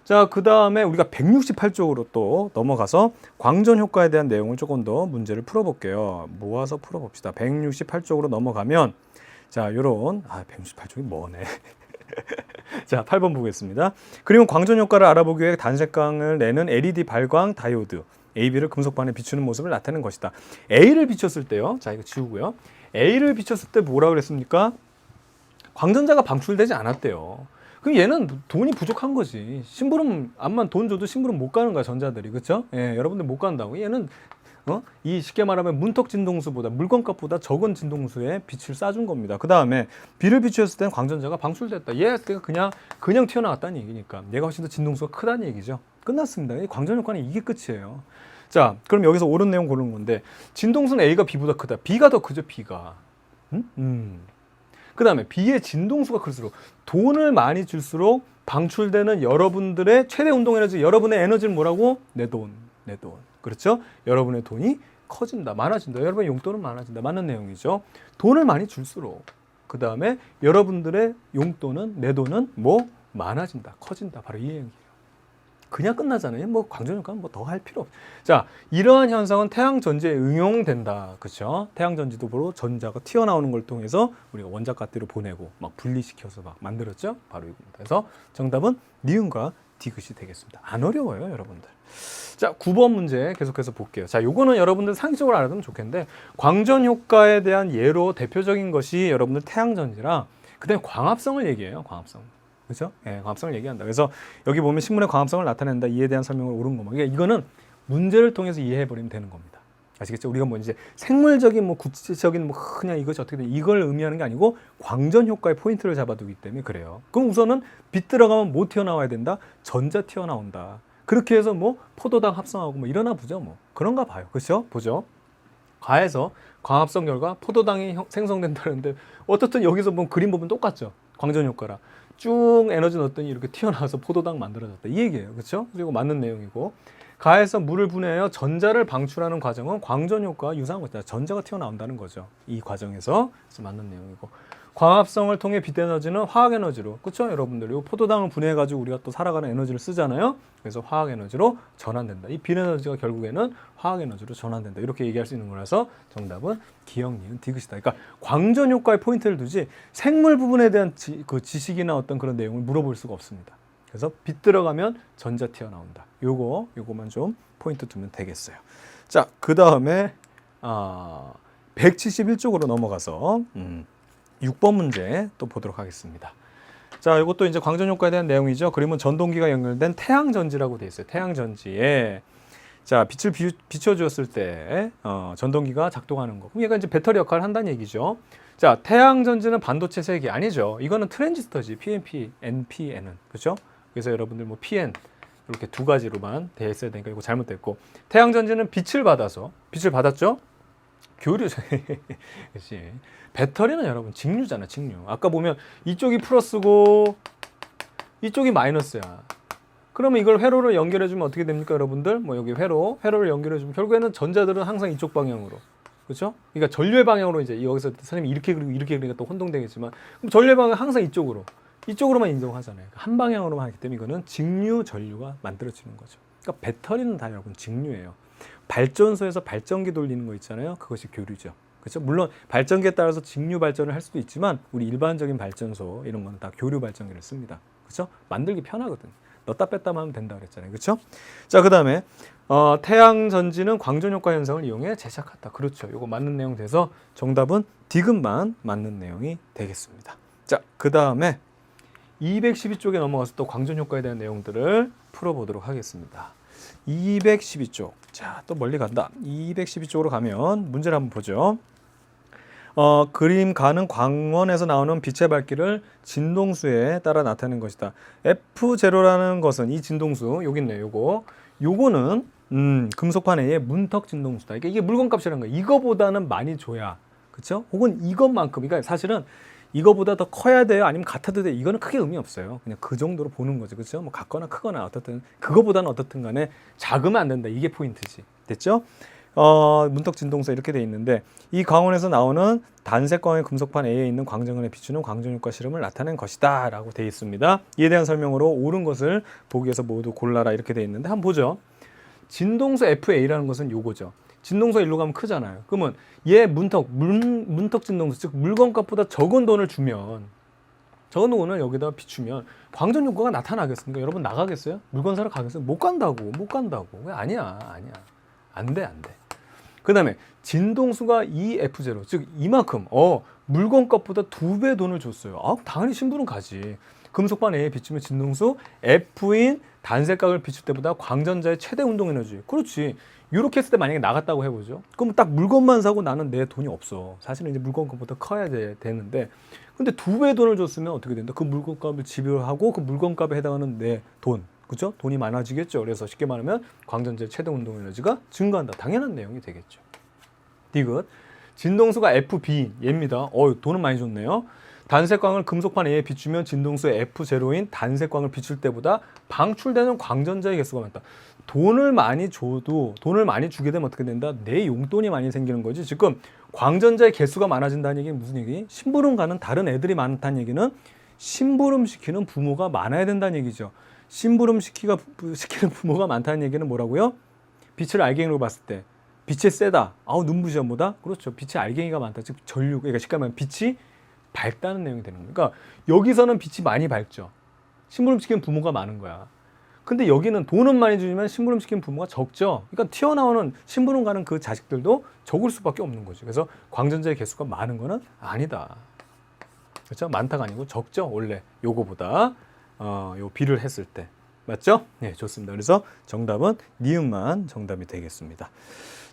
A: 자, 그 다음에 우리가 168쪽으로 또 넘어가서 광전 효과에 대한 내용을 조금 더 문제를 풀어볼게요. 모아서 풀어봅시다. 168쪽으로 넘어가면 자, 요런 168쪽이 뭐네. 자, 8번 보겠습니다. 그리고 광전 효과를 알아보기 위해 단색광을 내는 LED 발광 다이오드 AB를 금속반에 비추는 모습을 나타내는 것이다. A를 비췄을 때요. 자, 이거 지우고요. A를 비췄을 때 뭐라 그랬습니까? 광전자가 방출되지 않았대요. 그럼 얘는 돈이 부족한 거지. 심부름 암만 돈 줘도 심부름 못 가는 거야, 전자들이. 그렇죠? 여러분들 못 간다고. 얘는 이 쉽게 말하면 문턱 진동수보다 물건값보다 적은 진동수에 빛을 쏴준 겁니다. 그 다음에 비를 비추었을 때는 광전자가 방출됐다. 얘가 그냥 튀어나왔다는 얘기니까 얘가 훨씬 더 진동수가 크다는 얘기죠. 끝났습니다. 이 광전 효과는 이게 끝이에요. 자, 그럼 여기서 옳은 내용 고르는 건데 진동수는 A가 B보다 크다. B가 더 크죠, B가. 그 다음에 B의 진동수가 클수록 돈을 많이 줄수록 방출되는 여러분들의 최대 운동 에너지, 여러분의 에너지는 뭐라고? 내 돈. 그렇죠? 여러분의 돈이 커진다, 많아진다. 여러분의 용돈은 많아진다. 맞는 내용이죠. 돈을 많이 줄수록 그 다음에 여러분들의 용돈은, 내 돈은 뭐? 많아진다, 커진다. 바로 이 얘기예요. 그냥 끝나잖아요. 뭐 광전효과는 뭐 더 할 필요 없어. 자, 이러한 현상은 태양 전지에 응용된다. 그렇죠? 태양 전지도 바로 전자가 튀어나오는 걸 통해서 우리가 원자가스를 보내고 막 분리시켜서 막 만들었죠. 바로 이겁니다. 그래서 정답은 니은과 디귿이 되겠습니다. 안 어려워요, 여러분들. 자, 9번 문제 계속해서 볼게요. 자, 요거는 여러분들 상식적으로 알아두면 좋겠는데 광전 효과에 대한 예로 대표적인 것이 여러분들 태양 전지랑 그다음에 광합성을 얘기해요. 광합성. 그렇죠? 예, 광합성을 얘기한다. 그래서 여기 보면 식물의 광합성을 나타낸다. 이에 대한 설명을 옳은 거만. 그러니까 이거는 문제를 통해서 이해해 버리면 되는 겁니다. 아시겠죠? 우리가 뭐 이제 생물적인 뭐 구체적인 뭐 그냥 이것이 어떻게 돼 이걸 의미하는 게 아니고 광전 효과의 포인트를 잡아두기 때문에 그래요. 그럼 우선은 빛 들어가면 뭐 튀어나와야 된다? 전자 튀어나온다. 그렇게 해서 뭐 포도당 합성하고 뭐 일어나 보죠. 뭐 그런가 봐요. 그렇죠? 보죠. 가에서 광합성 결과 포도당이 생성된다는데 어떻든 여기서 뭐 그림 보면 똑같죠. 광전 효과라. 쭉 에너지 넣었더니 이렇게 튀어나와서 포도당 만들어졌다. 이 얘기예요. 그렇죠? 그리고 맞는 내용이고 가에서 물을 분해하여 전자를 방출하는 과정은 광전 효과와 유사한 거죠. 전자가 튀어나온다는 거죠. 이 과정에서. 그래서 맞는 내용이고 광합성을 통해 빛 에너지는 화학 에너지로 그렇죠? 여러분들 이 포도당을 분해해 가지고 우리가 또 살아가는 에너지를 쓰잖아요. 그래서 화학 에너지로 전환된다. 이 빛 에너지가 결국에는 화학 에너지로 전환된다. 이렇게 얘기할 수 있는 거라서 정답은 기억, 니은, 디귿이다. 그러니까 광전 효과에 포인트를 두지 생물 부분에 대한 그 지식이나 어떤 그런 내용을 물어볼 수가 없습니다. 그래서 빛 들어가면 전자 튀어나온다. 요거만 좀 포인트 두면 되겠어요. 자, 그 다음에 171쪽으로 넘어가서 6번 문제 또 보도록 하겠습니다. 자, 이것도 이제 광전 효과에 대한 내용이죠. 그림은 전동기가 연결된 태양 전지라고 되어 있어요. 태양 전지에 자, 빛을 비춰주었을 때 전동기가 작동하는 거. 그럼 얘가 이제 배터리 역할을 한다는 얘기죠. 자, 태양 전지는 반도체 세기 아니죠. 이거는 트랜지스터지. PNP, NPN은 그렇죠? 그래서 여러분들 뭐 PN 이렇게 두 가지로만 되어 있어야 되니까 이거 잘못됐고 태양 전지는 빛을 받았죠. 교류죠. 그렇지. 배터리는 여러분 직류잖아, 직류. 아까 보면 이쪽이 플러스고 이쪽이 마이너스야. 그러면 이걸 회로를 연결해주면 어떻게 됩니까, 여러분들? 뭐 여기 회로를 연결해주면 결국에는 전자들은 항상 이쪽 방향으로. 그렇죠? 그러니까 전류의 방향으로 이제 여기서 선생님이 이렇게 그리고 이렇게 그리니까 또 혼동되겠지만 그럼 전류의 방향 항상 이쪽으로만 인정하잖아요. 한 방향으로만 하기 때문에 이거는 직류 전류가 만들어지는 거죠. 그러니까 배터리는 다 여러분 직류예요. 발전소에서 발전기 돌리는 거 있잖아요. 그것이 교류죠. 그렇죠? 물론 발전기에 따라서 직류 발전을 할 수도 있지만 우리 일반적인 발전소 이런 거는 다 교류 발전기를 씁니다. 그렇죠? 만들기 편하거든. 넣다 뺐다 하면 된다 그랬잖아요. 그렇죠? 자, 그다음에 태양 전지는 광전 효과 현상을 이용해 제작한다. 그렇죠. 이거 맞는 내용 돼서 정답은 디귿만 맞는 내용이 되겠습니다. 자, 그다음에 212쪽에 넘어가서 또 광전 효과에 대한 내용들을 풀어보도록 하겠습니다. 212쪽. 자, 또 멀리 간다. 212쪽으로 가면 문제를 한번 보죠. 그림 가는 광원에서 나오는 빛의 밝기를 진동수에 따라 나타내는 것이다. F0라는 것은 이 진동수, 여기 있네요. 요거는 금속판 A의 문턱 진동수다. 이게 물건값이라는 거예요. 이거보다는 많이 줘야, 그렇죠? 혹은 이것만큼, 그러니까 사실은 이거보다 더 커야 돼요? 아니면 같아도 돼요? 이거는 크게 의미 없어요. 그냥 그 정도로 보는 거죠. 그렇죠? 뭐 같거나 크거나 어떻든 그거보다는 어떻든 간에 작으면 안 된다. 이게 포인트지. 됐죠? 문턱 진동수 이렇게 돼 있는데 이 광원에서 나오는 단색광의 금속판 A에 있는 광전근에 비추는 광전효과 실험을 나타낸 것이다 라고 돼 있습니다. 이에 대한 설명으로 옳은 것을 보기 위해서 모두 골라라 이렇게 돼 있는데 한번 보죠. 진동수 FA라는 것은 요거죠. 진동수가 일로 가면 크잖아요. 그러면 얘 문턱 진동수, 즉 물건값보다 적은 돈을 주면, 적은 돈을 여기다 비추면 광전 효과가 나타나겠습니까? 여러분 나가겠어요? 물건 사러 가겠어요? 못 간다고. 왜? 아니야. 안 돼. 그 다음에 진동수가 EF0, 즉 이만큼 물건값보다 2배 돈을 줬어요. 당연히 신분은 가지. 금속판 A에 비추면 진동수 F인 단색각을 비출 때보다 광전자의 최대 운동 에너지. 그렇지. 이렇게 했을 때 만약에 나갔다고 해보죠. 그럼 딱 물건만 사고 나는 내 돈이 없어. 사실은 이제 물건값보다 커야 되는데, 근데 2배 돈을 줬으면 어떻게 된다? 그 물건값을 지불하고 그 물건값에 해당하는 내 돈, 그렇죠? 돈이 많아지겠죠. 그래서 쉽게 말하면 광전자의 최대 운동 에너지가 증가한다. 당연한 내용이 되겠죠. 디귿. 진동수가 FB 얘입니다. 돈은 많이 줬네요. 단색광을 금속판 A에 비추면 진동수 F0인 단색광을 비출 때보다 방출되는 광전자의 개수가 많다. 돈을 많이 주게 되면 어떻게 된다? 내 용돈이 많이 생기는 거지. 지금 광전자의 개수가 많아진다는 얘기는 무슨 얘기? 심부름 가는 다른 애들이 많다는 얘기는 심부름 시키는 부모가 많아야 된다는 얘기죠. 심부름 시키는 부모가 많다는 얘기는 뭐라고요? 빛을 알갱이로 봤을 때 빛이 세다. 눈부셔 뭐다? 그렇죠. 빛이 알갱이가 많다. 즉 전류. 그러니까 쉽게 말하면 빛이 밝다는 내용이 되는 거예요. 그러니까 여기서는 빛이 많이 밝죠. 심부름 시키는 부모가 많은 거야. 근데 여기는 돈은 많이 주지만 심부름 시키는 부모가 적죠. 그러니까 튀어나오는 심부름 가는 그 자식들도 적을 수밖에 없는 거죠. 그래서 광전자의 개수가 많은 거는 아니다. 그렇죠? 많다가 아니고 적죠. 원래 요거보다 요 비를 했을 때. 맞죠? 네, 좋습니다. 그래서 정답은 니은만 정답이 되겠습니다.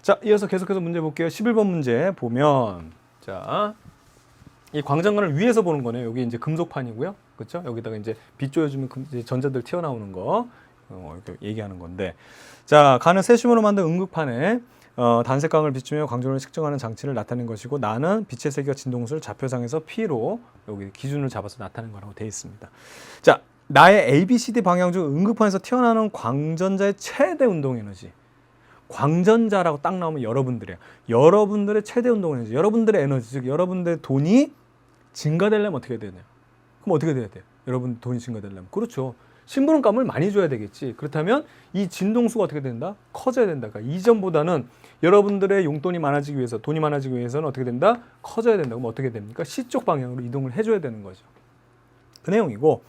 A: 자, 이어서 계속해서 문제 볼게요. 11번 문제 보면, 자, 이 광장관을 위에서 보는 거네요. 여기 이제 금속판이고요. 그렇죠? 여기다가 이제 빛 조여주면 이제 전자들 튀어나오는 거 이렇게 얘기하는 건데, 자, 가는 세슘으로 만든 음극판에 단색광을 비추며 광전을 측정하는 장치를 나타낸 것이고, 나는 빛의 세기와 진동수를 좌표상에서 P로 여기 기준을 잡아서 나타낸 거라고 되어 있습니다. 자, 나의 ABCD 방향 중 음극판에서 튀어나오는 광전자의 최대 운동 에너지. 광전자라고 딱 나오면 여러분들이에요. 여러분들의 최대 운동 에너지, 여러분들의 에너지, 즉 여러분들의 돈이 증가되려면 어떻게 해야 되나요? 그럼 어떻게 돼야 돼요? 여러분 돈이 증가되려면. 그렇죠. 심부름감을 많이 줘야 되겠지. 그렇다면 이 진동수가 어떻게 된다? 커져야 된다. 그러니까 이전보다는 여러분들의 용돈이 많아지기 위해서, 돈이 많아지기 위해서는 어떻게 된다? 커져야 된다. 그럼 어떻게 됩니까? C쪽 방향으로 이동을 해줘야 되는 거죠. 그 내용이고,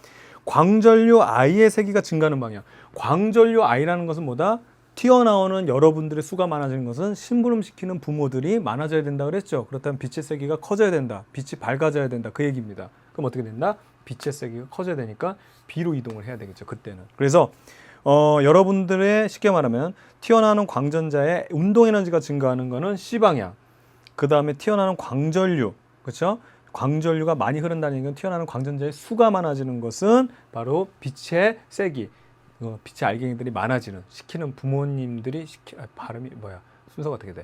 A: 광전류 I의 세기가 증가하는 방향. 광전류 I라는 것은 뭐다? 튀어나오는 여러분들의 수가 많아지는 것은 심부름시키는 부모들이 많아져야 된다 그랬죠. 그렇다면 빛의 세기가 커져야 된다. 빛이 밝아져야 된다. 그 얘기입니다. 그럼 어떻게 된다? 빛의 세기가 커져야 되니까 B로 이동을 해야 되겠죠. 그때는. 그래서 여러분들의 쉽게 말하면 튀어나오는 광전자의 운동 에너지가 증가하는 거는 C방향. 그 다음에 튀어나오는 광전류. 그렇죠? 광전류가 많이 흐른다는 얘기는 튀어나오는 광전자의 수가 많아지는 것은 바로 빛의 세기. 빛의 알갱이들이 많아지는, 시키는 부모님들이 발음이 뭐야? 순서가 어떻게 돼?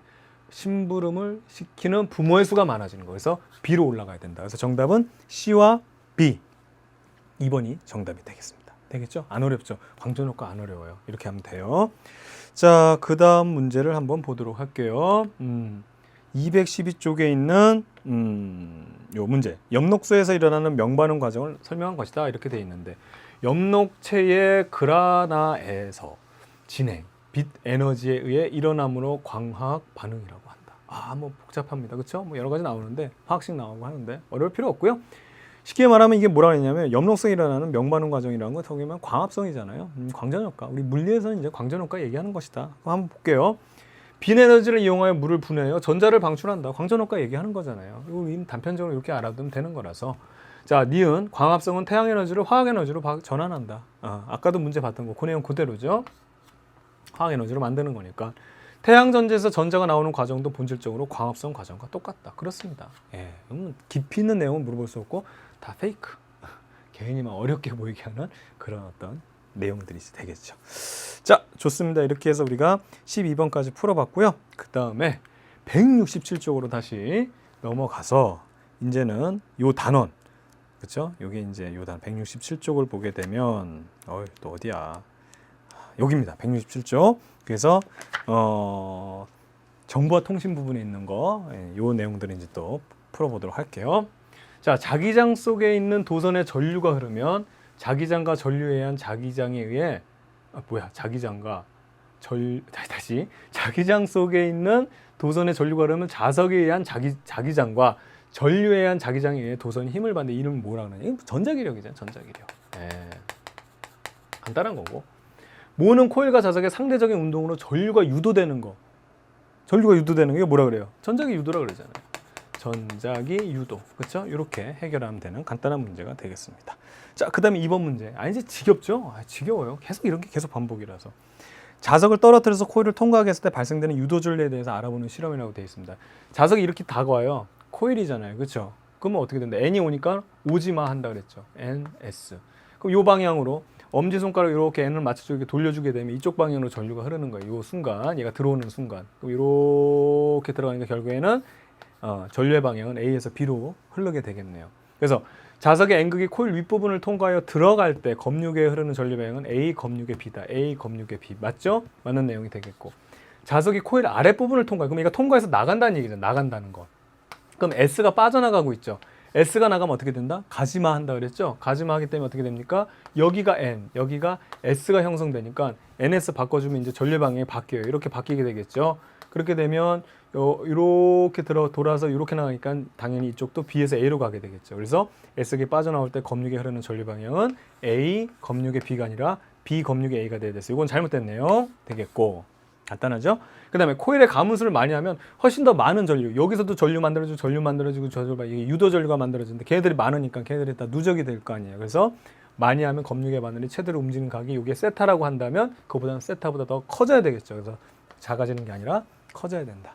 A: 심부름을 시키는 부모의 수가 많아지는 거. 그래서 B로 올라가야 된다. 그래서 정답은 C와 B. 2번이 정답이 되겠습니다. 되겠죠? 안 어렵죠? 광전효과 안 어려워요. 이렇게 하면 돼요. 자, 그 다음 문제를 한번 보도록 할게요. 212쪽에 있는 요 문제. 엽록소에서 일어나는 명반응 과정을 설명한 것이다. 이렇게 돼 있는데, 엽록체의 그라나에서 진행, 빛 에너지에 의해 일어남으로 광화학 반응이라고 한다. 뭐 복잡합니다. 그렇죠? 뭐 여러 가지 나오는데, 화학식 나오고 하는데 어려울 필요 없고요. 쉽게 말하면 이게 뭐라고 했냐면, 엽록성에 일어나는 명반응 과정이라는 건 어떻게 보면 광합성이잖아요. 광전효과. 우리 물리에서는 이제 광전효과 얘기하는 것이다. 한번 볼게요. 빈 에너지를 이용하여 물을 분해해요. 전자를 방출한다. 광전효과 얘기하는 거잖아요. 이거 단편적으로 이렇게 알아두면 되는 거라서. 자, 니은 광합성은 태양 에너지를 화학 에너지로 전환한다. 아까도 문제 봤던 거, 그 내용 그대로죠. 화학 에너지로 만드는 거니까. 태양 전지에서 전자가 나오는 과정도 본질적으로 광합성 과정과 똑같다. 그렇습니다. 깊이 있는 내용은 물어볼 수 없고 다 페이크. 괜히만 어렵게 보이게 하는 그런 어떤 내용들이 되겠죠. 자, 좋습니다. 이렇게 해서 우리가 12번까지 풀어봤고요. 그 다음에 167쪽으로 다시 넘어가서 이제는 요 단원, 그렇죠? 요게 이제 요 단 167쪽을 보게 되면 또 어디야? 여기입니다. 167쪽. 그래서 정보와 통신 부분에 있는 거, 요 내용들을 이제 또 풀어보도록 할게요. 자, 자기장 속에 있는 도선의 전류가 흐르면 자기장과 전류에 의한 자기장에 의해 자기장 속에 있는 도선의 전류가 흐르면 자석에 의한 자기장과 전류에 의한 자기장에 의해 도선이 힘을 받는 이름은 뭐라 그러냐? 전자기력이잖아요. 전자기력. 간단한 거고. 모는 코일과 자석의 상대적인 운동으로 전류가 유도되는 거. 전류가 유도되는 게 뭐라 그래요? 전자기 유도라 그러잖아요. 전자기 유도. 그렇죠? 이렇게 해결하면 되는 간단한 문제가 되겠습니다. 자, 그 다음에 2번 문제. 이제 지겹죠? 지겨워요. 계속 이런 게 계속 반복이라서. 자석을 떨어뜨려서 코일을 통과하게 했을 때 발생되는 유도전류에 대해서 알아보는 실험이라고 되어 있습니다. 자석이 이렇게 다가와요. 코일이잖아요. 그렇죠? 그러면 어떻게 된다? N이 오니까 오지마 한다 그랬죠. N, S. 그럼 이 방향으로 엄지손가락 이렇게 N을 맞춰서 이렇게 돌려주게 되면 이쪽 방향으로 전류가 흐르는 거예요. 이 순간, 얘가 들어오는 순간. 그럼 이렇게 들어가니까 결국에는 전류의 방향은 A에서 B로 흐르게 되겠네요. 그래서 자석의 N극이 코일 윗부분을 통과하여 들어갈 때 검육에 흐르는 전류 방향은 A 검육의 B다. A 검육의 B. 맞죠? 맞는 내용이 되겠고. 자석이 코일 아랫부분을 통과해. 그럼 얘가 통과해서 나간다는 얘기죠. 나간다는 거. 그럼 S가 빠져나가고 있죠. S가 나가면 어떻게 된다? 가지마 한다 그랬죠? 가지마 하기 때문에 어떻게 됩니까? 여기가 N, 여기가 S가 형성되니까 NS 바꿔주면 이제 전류 방향이 바뀌어요. 이렇게 바뀌게 되겠죠. 그렇게 되면 이렇게 돌아서 이렇게 나가니까 당연히 이쪽도 B에서 A로 가게 되겠죠. 그래서 S가 빠져나올 때 검육에 흐르는 전류 방향은 A 검육의 B가 아니라 B 검육의 A가 돼야 됐어요. 이건 잘못됐네요. 되겠고. 간단하죠? 그 다음에 코일에 가문수를 많이 하면 훨씬 더 많은 전류, 여기서도 전류 만들어지고 이게 유도 전류가 만들어지는데 걔네들이 많으니까 걔네들이 다 누적이 될 거 아니에요. 그래서 많이 하면 검육의 바늘이 최대로 움직이는 각이 이게 세타라고 한다면 그거보다는 세타보다 더 커져야 되겠죠. 그래서 작아지는 게 아니라 커져야 된다.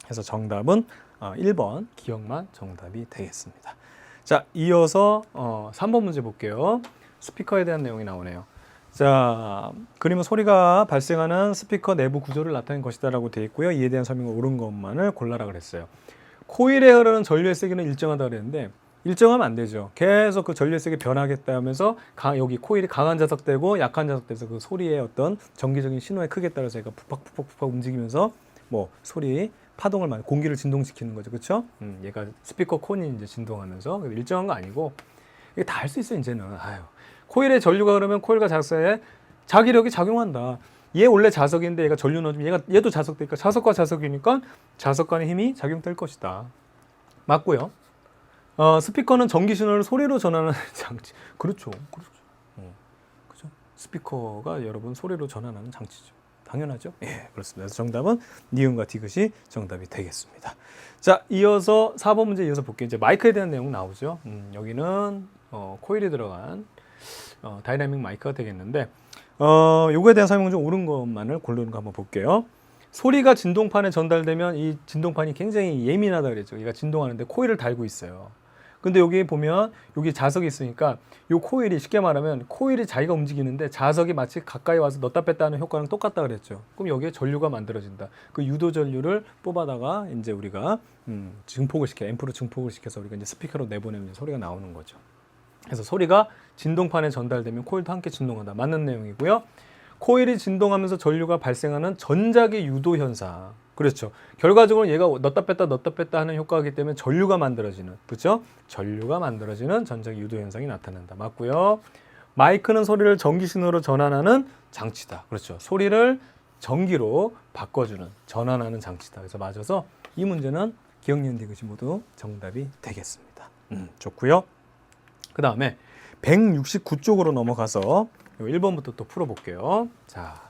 A: 그래서 정답은 1번 기억만 정답이 되겠습니다. 자, 이어서 3번 문제 볼게요. 스피커에 대한 내용이 나오네요. 자, 그림은 소리가 발생하는 스피커 내부 구조를 나타낸 것이다라고 되어 있고요. 이에 대한 설명을 옳은 것만을 골라라 그랬어요. 코일에 흐르는 전류의 세기는 일정하다 그랬는데 일정하면 안 되죠. 계속 그 전류의 세기 변하겠다 하면서 여기 코일이 강한 자석되고 약한 자석돼서 그 소리의 어떤 전기적인 신호의 크기에 따라서 얘가 푹팍 움직이면서 뭐 소리 파동을 공기를 진동시키는 거죠. 그렇죠? 얘가 스피커 콘이 이제 진동하면서 일정한 거 아니고 이게 다 할 수 있어요, 이제는. 코일에 전류가 흐르면 코일과 자석 사이에 자기력이 작용한다. 얘 원래 자석인데 얘가 전류 넣어주면 얘도 자석되니까 자석과 자석이니까 자석 간의 힘이 작용될 것이다. 맞고요. 스피커는 전기 신호를 소리로 전하는 장치. 그렇죠. 그죠? 스피커가 여러분 소리로 전환하는 장치죠. 당연하죠? 예, 그렇습니다. 그래서 정답은 니은과 디귿이 정답이 되겠습니다. 자, 이어서 4번 문제 이어서 볼게요. 이제 마이크에 대한 내용 나오죠. 여기는 코일이 들어간 다이나믹 마이크가 되겠는데 요거에 대한 설명 좀 옳은 것만을 고르는 거 한번 볼게요. 소리가 진동판에 전달되면 이 진동판이 굉장히 예민하다 그랬죠. 얘가 진동하는데 코일을 달고 있어요. 근데 여기 보면 여기 자석이 있으니까 요 코일이 쉽게 말하면 코일이 자기가 움직이는데 자석이 마치 가까이 와서 넣다 뺐다 하는 효과랑 똑같다 그랬죠. 그럼 여기에 전류가 만들어진다. 그 유도 전류를 뽑아다가 이제 우리가 앰프로 증폭을 시켜서 우리가 이제 스피커로 내보내면 소리가 나오는 거죠. 그래서 소리가 진동판에 전달되면 코일도 함께 진동한다. 맞는 내용이고요. 코일이 진동하면서 전류가 발생하는 전자기 유도 현상. 그렇죠. 결과적으로 얘가 넣다 뺐다 하는 효과이기 때문에 전류가 만들어지는, 그렇죠? 전류가 만들어지는 전자기 유도 현상이 나타난다. 맞고요. 마이크는 소리를 전기 신호로 전환하는 장치다. 그렇죠. 소리를 전기로 바꿔주는, 전환하는 장치다. 그래서 맞아서 이 문제는 기억, 니은, 디귿이 모두 정답이 되겠습니다. 좋고요. 그 다음에 169쪽으로 넘어가서 1번부터 또 풀어볼게요. 자,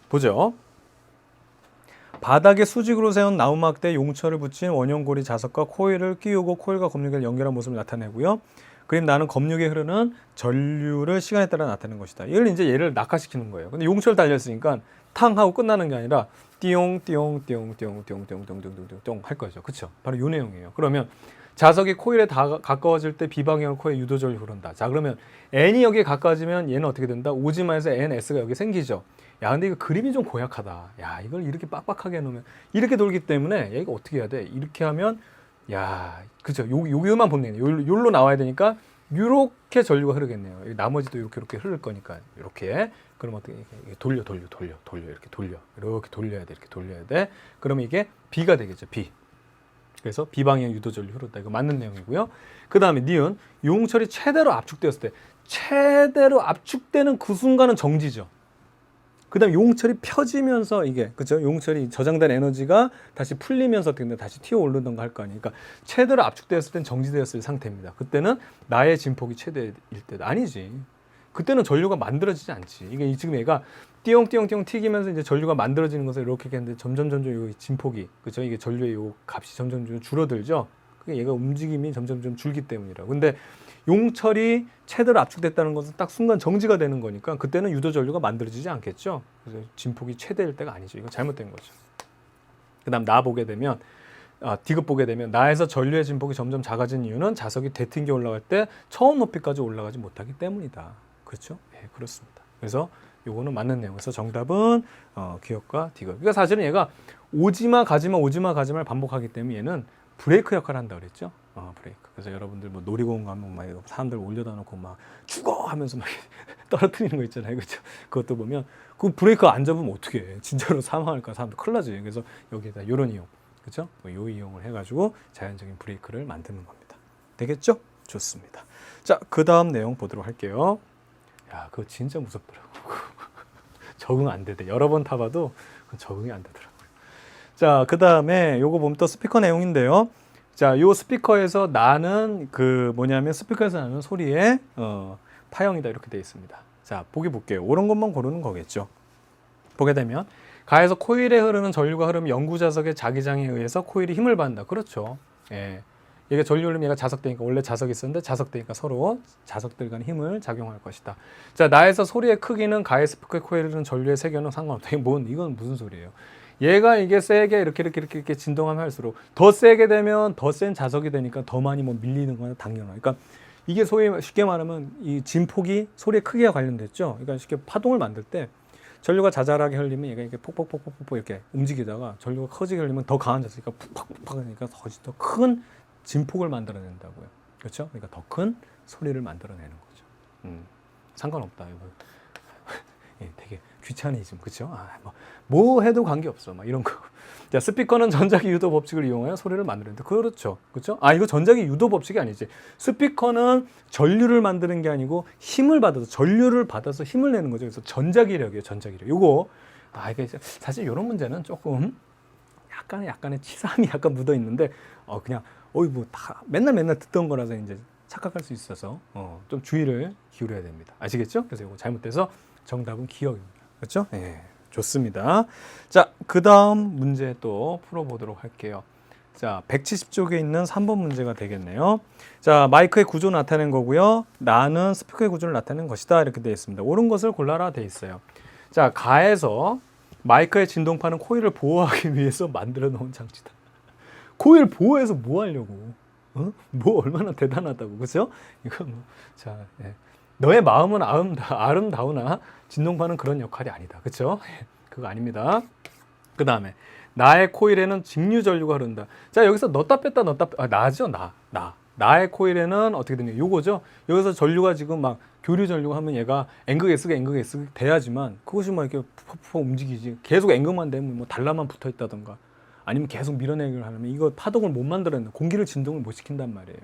A: 보죠. 바닥에 수직으로 세운 나무막대에 용철을 붙인 원형고리 자석과 코일을 끼우고 코일과 검육을 연결한 모습을 나타내고요. 그림 나는 검육에 흐르는 전류를 시간에 따라 나타내는 것이다. 이걸 이제 얘를 낙하시키는 거예요. 근데 용철 달렸으니까 탕 하고 끝나는 게 아니라 띠용 할 거죠. 그렇죠? 바로 이 내용이에요. 그러면 자석이 코일에 가까워질 때 비방향으로 코일에 유도전류 흐른다. 자, 그러면 N이 여기에 가까워지면 얘는 어떻게 된다? 오지마에서 NS가 여기 생기죠. 야, 근데 이거 그림이 좀 고약하다. 야, 이걸 이렇게 빡빡하게 해놓으면 이렇게 돌기 때문에 얘가 어떻게 해야 돼? 이렇게 하면 야, 그죠? 요기만 보면 요로 나와야 되니까 이렇게 전류가 흐르겠네요. 나머지도 이렇게 흐를 거니까 이렇게. 그럼 어떻게 돌려 이렇게 돌려야 돼. 그러면 이게 B가 되겠죠. B. 그래서 비방향 유도전류 흐른다. 이거 맞는 내용이고요. 그 다음에 니은 용철이 최대로 압축되었을 때 최대로 압축되는 그 순간은 정지죠. 그 다음 용철이 펴지면서 이게 그죠? 용철이 저장된 에너지가 다시 풀리면서 어떻게 다시 튀어 오르던가 할 거 아니니까 최대로 압축되었을 땐 정지되었을 상태입니다. 그때는 나의 진폭이 최대일 때 아니지. 그때는 전류가 만들어지지 않지. 이게 지금 얘가 띠용띠용 튀기면서 이제 전류가 만들어지는 것을 이렇게 했는데 점점 요 진폭이 그죠? 이게 전류의 요 값이 점점 줄어들죠. 그게 얘가 움직임이 점점 줄기 때문이라. 근데 용철이 최대로 압축됐다는 것은 딱 순간 정지가 되는 거니까 그때는 유도 전류가 만들어지지 않겠죠. 그래서 진폭이 최대일 때가 아니죠. 이건 잘못된 거죠. 그다음 나 보게 되면 디귿 보게 되면 나에서 전류의 진폭이 점점 작아진 이유는 자석이 대튕겨 올라갈 때 처음 높이까지 올라가지 못하기 때문이다. 그렇죠? 네, 그렇습니다. 그래서 요거는 맞는 내용에서 정답은 기역과 디귿. 그러니까 사실은 얘가 오지마 가지마를 반복하기 때문에 얘는 브레이크 역할을 한다 그랬죠. 브레이크. 그래서 여러분들 뭐 놀이공원 가면 막 사람들 올려다 놓고 막 죽어 하면서 막 떨어뜨리는 거 있잖아요. 그렇죠? 그것도 보면 그 브레이크 안 잡으면 어떻게 해? 진짜로 사망할까? 사람들 큰일 나지. 그래서 여기에다 요런 이용. 그렇죠? 요 이용을 해가지고 자연적인 브레이크를 만드는 겁니다. 되겠죠? 좋습니다. 자, 그 다음 내용 보도록 할게요. 야, 그거 진짜 무섭더라고. 적응 안 되대. 여러 번 타봐도 적응이 안 되더라고요. 자, 그 다음에 요거 보면 또 스피커 내용인데요. 자, 요 스피커에서 나는 스피커에서 나는 소리의 파형이다 이렇게 되어 있습니다. 자, 보기 볼게요. 옳은 것만 고르는 거겠죠. 보게 되면 가에서 코일에 흐르는 전류가 흐르면 영구자석의 자기장에 의해서 코일이 힘을 받는다. 그렇죠. 예. 얘가 전류 흐르면 얘가 자석되니까 원래 자석이 있었는데 자석되니까 서로 자석들 간 힘을 작용할 것이다. 자, 나에서 소리의 크기는 가의 스피커 코일에 흐르는 전류의 세견은 상관없다. 이건 무슨 소리예요? 얘가 이게 세게 이렇게 진동하면 할수록 더 세게 되면 더 센 자석이 되니까 더 많이 밀리는 거나 당연하죠. 그러니까 이게 소위 쉽게 말하면 이 진폭이 소리의 크기와 관련됐죠. 그러니까 쉽게 파동을 만들 때 전류가 자잘하게 흘리면 얘가 이렇게 폭폭폭폭폭 이렇게 움직이다가 전류가 커지게 흘리면 더 강한 자석이니까 푹팍푹팍 하니까 더 큰 진폭을 만들어낸다고요. 그렇죠? 그러니까 더 큰 소리를 만들어내는 거죠. 상관없다. 이거 예, 되게 귀차니즘, 그렇죠? 뭐 해도 관계 없어, 막 이런 거. 자, 스피커는 전자기 유도 법칙을 이용하여 소리를 만드는데 그렇죠, 그렇죠? 이거 전자기 유도 법칙이 아니지. 스피커는 전류를 만드는 게 아니고 힘을 받아서 전류를 받아서 힘을 내는 거죠. 그래서 전자기력이에요, 전자기력. 요거 이게 사실 이런 문제는 조금 약간의 치사함이 약간 묻어 있는데 그냥 다 맨날 듣던 거라서 이제 착각할 수 있어서 좀 주의를 기울여야 됩니다. 아시겠죠? 그래서 이거 잘못돼서 정답은 기억입니다. 그렇죠? 예, 좋습니다. 자, 그 다음 문제 또 풀어보도록 할게요. 자, 170쪽에 있는 3번 문제가 되겠네요. 자, 마이크의 구조를 나타낸 거고요. 나는 스피커의 구조를 나타낸 것이다. 이렇게 되어 있습니다. 옳은 것을 골라라 되어 있어요. 자, 가에서 마이크의 진동파는 코일을 보호하기 위해서 만들어 놓은 장치다. 코일 보호해서 뭐 하려고? 뭐 얼마나 대단하다고, 그렇죠? 이거 자, 예. 너의 마음은 아름다우나 진동파는 그런 역할이 아니다, 그렇죠? 그거 아닙니다. 그 다음에 나의 코일에는 직류 전류가 흐른다. 자, 여기서 넣었다 뺐다 나죠, 나의 코일에는 어떻게 되냐, 요거죠. 여기서 전류가 지금 막 교류 전류가 하면 얘가 N극 S극 돼야지만 그것이 막 이렇게 푹푹 움직이지. 계속 N극만 되면 뭐 달라만 붙어 있다던가 아니면 계속 밀어내기를 하려면 이거 파동을 못 만들어내는, 공기를 진동을 못 시킨단 말이에요.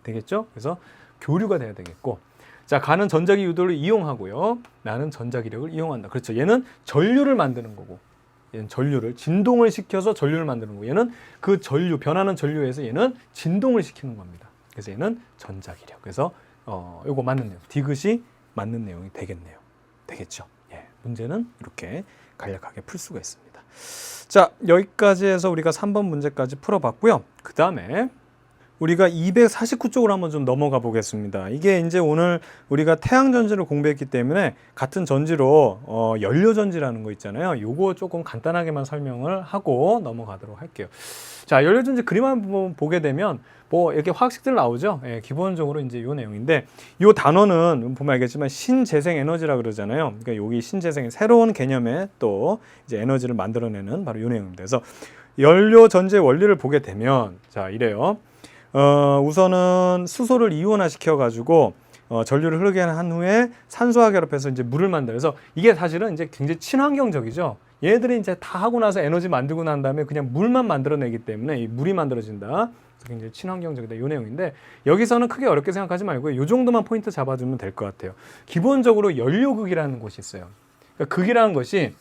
A: 되겠죠? 그래서 교류가 돼야 되겠고, 자, 가는 전자기 유도를 이용하고요. 나는 전자기력을 이용한다. 그렇죠. 얘는 전류를 만드는 거고, 얘는 전류를 진동을 시켜서 전류를 만드는 거고, 얘는 그 전류, 변하는 전류에서 얘는 진동을 시키는 겁니다. 그래서 얘는 전자기력. 그래서 요거 맞는 내용, 디귿이 맞는 내용이 되겠네요. 되겠죠? 예, 문제는 이렇게 간략하게 풀 수가 있습니다. 자, 여기까지 해서 우리가 3번 문제까지 풀어봤고요. 그 다음에 우리가 249쪽으로 한번 좀 넘어가 보겠습니다. 이게 이제 오늘 우리가 태양전지를 공부했기 때문에 같은 전지로 연료전지라는 거 있잖아요. 요거 조금 간단하게만 설명을 하고 넘어가도록 할게요. 자, 연료전지 그림 한번 보게 되면 뭐 이렇게 화학식들 나오죠. 예, 기본적으로 이제 요 내용인데, 요 단어는 보면 알겠지만 신재생 에너지라 그러잖아요. 그러니까 여기 신재생의 새로운 개념의 또 이제 에너지를 만들어내는 바로 요 내용입니다. 그래서 연료전지의 원리를 보게 되면 자, 이래요. 우선은 수소를 이온화 시켜가지고 전류를 흐르게 한 후에 산소와 결합해서 이제 물을 만들어요. 그래서 이게 사실은 이제 굉장히 친환경적이죠. 얘들이 이제 다 하고 나서 에너지 만들고 난 다음에 그냥 물만 만들어내기 때문에 이 물이 만들어진다. 그래서 굉장히 친환경적이다. 이 내용인데, 여기서는 크게 어렵게 생각하지 말고 이 정도만 포인트 잡아주면 될 것 같아요. 기본적으로 연료극이라는 곳이 있어요. 그러니까 극이라는 것이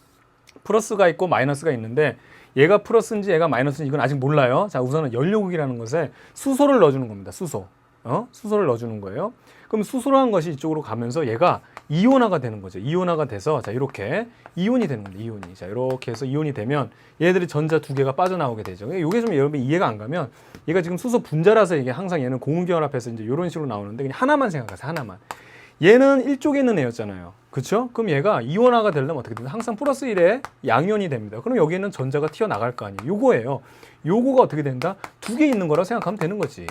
A: 플러스가 있고 마이너스가 있는데, 얘가 플러스인지 얘가 마이너스인지 이건 아직 몰라요. 자, 우선은 연료극이라는 것에 수소를 넣어주는 겁니다. 수소. 수소를 넣어주는 거예요. 그럼 수소라는 것이 이쪽으로 가면서 얘가 이온화가 되는 거죠. 이온화가 돼서 자 이렇게 이온이 되는 겁니다. 이온이. 자 이렇게 해서 이온이 되면 얘들이 전자 두 개가 빠져나오게 되죠. 이게 좀 여러분 이해가 안 가면 얘가 지금 수소 분자라서 이게 항상 얘는 고온결합해서 이제 이런 식으로 나오는데 그냥 하나만 생각하세요. 하나만. 얘는 1쪽에 있는 애였잖아요. 그렇죠? 그럼 얘가 이온화가 되려면 어떻게 됩니까? 항상 플러스 1에 양이온이 됩니다. 그럼 여기에는 전자가 튀어나갈 거 아니에요. 요거예요. 요거가 어떻게 된다? 두 개 있는 거라고 생각하면 되는 거지.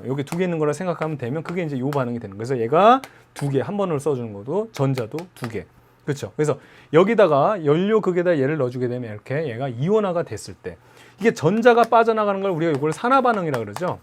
A: 여기 두 개 있는 거라 생각하면 되면 그게 이제 요 반응이 되는 거예요. 그래서 얘가 두 개, 한 번으로 써주는 것도 전자도 두 개. 그렇죠? 그래서 여기다가 연료극에다 얘를 넣어주게 되면 이렇게 얘가 이온화가 됐을 때 이게 전자가 빠져나가는 걸 우리가 이걸 산화반응이라고 그러죠.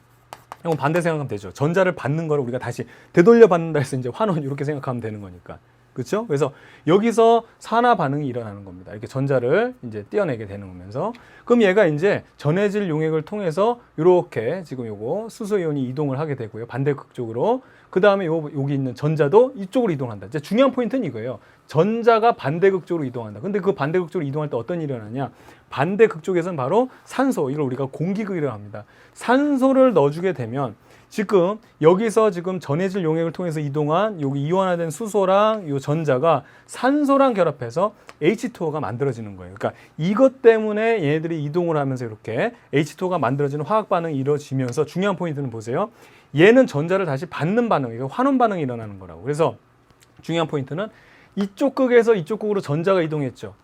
A: 이건 반대 생각하면 되죠. 전자를 받는 걸 우리가 다시 되돌려 받는다 해서 이제 환원 이렇게 생각하면 되는 거니까. 그렇죠? 그래서 여기서 산화 반응이 일어나는 겁니다. 이렇게 전자를 이제 떼어내게 되는 거면서 그럼 얘가 이제 전해질 용액을 통해서 이렇게 지금 요거 수소 이온이 이동을 하게 되고요. 반대극 쪽으로. 그다음에 여기 있는 전자도 이쪽으로 이동한다. 이제 중요한 포인트는 이거예요. 전자가 반대극 쪽으로 이동한다. 근데 그 반대극 쪽으로 이동할 때 어떤 일이 일어나냐? 반대극 쪽에서는 바로 산소, 이걸 우리가 공기극이라고 합니다. 산소를 넣어주게 되면 지금 여기서 지금 전해질 용액을 통해서 이동한 여기 이온화된 수소랑 요 전자가 산소랑 결합해서 H2O가 만들어지는 거예요. 그러니까 이것 때문에 얘네들이 이동을 하면서 이렇게 H2O가 만들어지는 화학 반응이 이루어지면서 중요한 포인트는 보세요. 얘는 전자를 다시 받는 반응, 이거 환원 반응이 일어나는 거라고. 그래서 중요한 포인트는 이쪽 극에서 이쪽 극으로 전자가 이동했죠.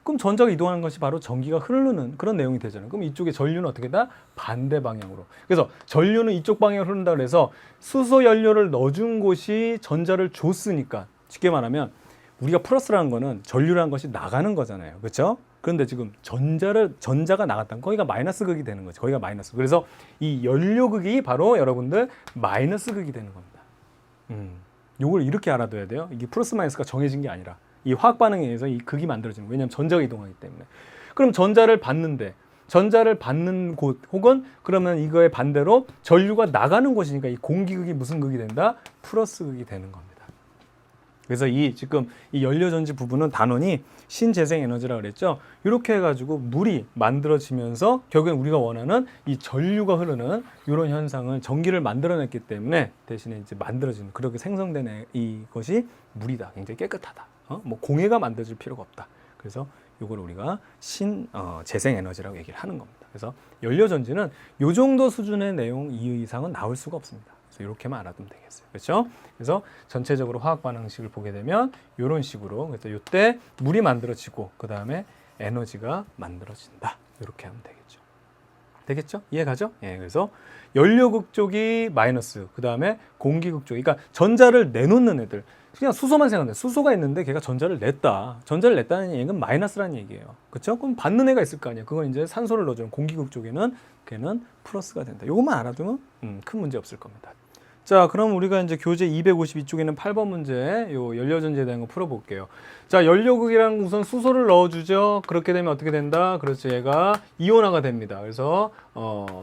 A: 그럼 전자가 이동하는 것이 바로 전기가 흐르는 그런 내용이 되잖아요. 그럼 이쪽에 전류는 어떻게 다 반대 방향으로. 그래서 전류는 이쪽 방향으로 흐른다 그래서 수소 연료를 넣어준 곳이 전자를 줬으니까 쉽게 말하면 우리가 플러스라는 거는 전류라는 것이 나가는 거잖아요. 그렇죠? 그런데 지금 전자가 나갔다는 거기가 마이너스 극이 되는 거죠. 거기가 마이너스. 그래서 이 연료극이 바로 여러분들 마이너스 극이 되는 겁니다. 요걸 이렇게 알아둬야 돼요. 이게 플러스 마이너스가 정해진 게 아니라 이 화학 반응에 의해서 이 극이 만들어지는 거예요. 왜냐하면 전자가 이동하기 때문에. 그럼 전자를 받는 곳 혹은 그러면 이거의 반대로 전류가 나가는 곳이니까 이 공기극이 무슨 극이 된다? 플러스 극이 되는 겁니다. 그래서 지금 이 연료전지 부분은 단원이 신재생 에너지라고 그랬죠. 이렇게 해가지고 물이 만들어지면서 결국엔 우리가 원하는 이 전류가 흐르는 이런 현상을 전기를 만들어냈기 때문에 대신에 이제 만들어지는 그렇게 생성된 이것이 물이다. 굉장히 깨끗하다. 뭐 공해가 만들어질 필요가 없다. 그래서 이걸 우리가 재생 에너지라고 얘기를 하는 겁니다. 그래서 연료전지는 이 정도 수준의 내용 이상은 나올 수가 없습니다. 그래서 이렇게만 알아두면 되겠어요. 그렇죠? 그래서 전체적으로 화학 반응식을 보게 되면 이런 식으로 그래서 이때 물이 만들어지고 그 다음에 에너지가 만들어진다. 이렇게 하면 되겠죠. 되겠죠? 이해가죠? 예, 그래서 연료극 쪽이 마이너스, 그 다음에 공기극 쪽, 그러니까 전자를 내놓는 애들. 그냥 수소만 생각해. 수소가 있는데 걔가 전자를 냈다. 전자를 냈다는 얘기는 마이너스라는 얘기예요. 그렇죠? 그럼 받는 애가 있을 거 아니에요. 그건 이제 산소를 넣어주는 공기극 쪽에는 걔는 플러스가 된다. 이것만 알아두면 큰 문제 없을 겁니다. 자, 그럼 우리가 이제 교재 252쪽에는 8번 문제, 요 연료전지에 대한 거 풀어볼게요. 자, 연료극이랑 우선 수소를 넣어주죠. 그렇게 되면 어떻게 된다? 그렇죠. 얘가 이온화가 됩니다. 그래서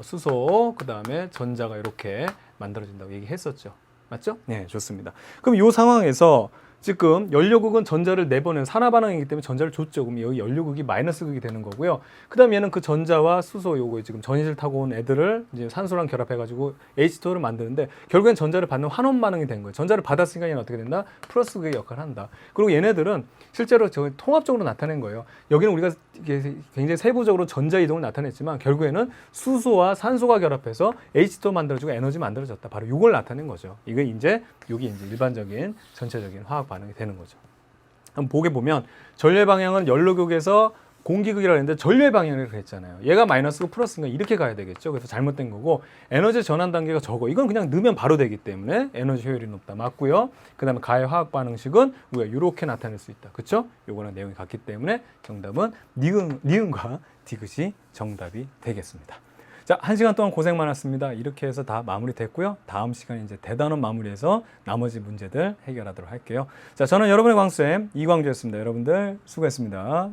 A: 수소, 그 다음에 전자가 이렇게 만들어진다고 얘기했었죠. 맞죠? 네, 좋습니다. 그럼 이 상황에서 지금 연료극은 전자를 내보내는 산화 반응이기 때문에 전자를 줬죠. 그럼 여기 연료극이 마이너스 극이 되는 거고요. 그 다음 얘는 그 전자와 수소 요거 지금 전해질 타고 온 애들을 이제 산소랑 결합해가지고 H2O를 만드는데 결국엔 전자를 받는 환원 반응이 된 거예요. 전자를 받았으니까 얘는 어떻게 된다? 플러스 극의 역할을 한다. 그리고 얘네들은 실제로 통합적으로 나타낸 거예요. 여기는 우리가 굉장히 세부적으로 전자 이동을 나타냈지만 결국에는 수소와 산소가 결합해서 H2O 만들어지고 에너지 만들어졌다. 바로 이걸 나타낸 거죠. 이게 이제 일반적인 전체적인 화학 반응이 되는 거죠. 한번 보게 보면 전류의 방향은 연료극에서 공기극이라고 했는데 전류의 방향을 그랬잖아요. 얘가 마이너스고 플러스인가 이렇게 가야 되겠죠. 그래서 잘못된 거고 에너지 전환 단계가 적어. 이건 그냥 넣으면 바로 되기 때문에 에너지 효율이 높다. 맞고요. 그 다음에 가해 화학 반응식은 우리가 이렇게 나타낼 수 있다. 그렇죠? 요거는 내용이 같기 때문에 정답은 니은과 디귿이 정답이 되겠습니다. 자, 1시간 동안 고생 많았습니다. 이렇게 해서 다 마무리됐고요. 다음 시간에 이제 대단원 마무리해서 나머지 문제들 해결하도록 할게요. 자, 저는 여러분의 광수쌤 이광주였습니다. 여러분들 수고했습니다.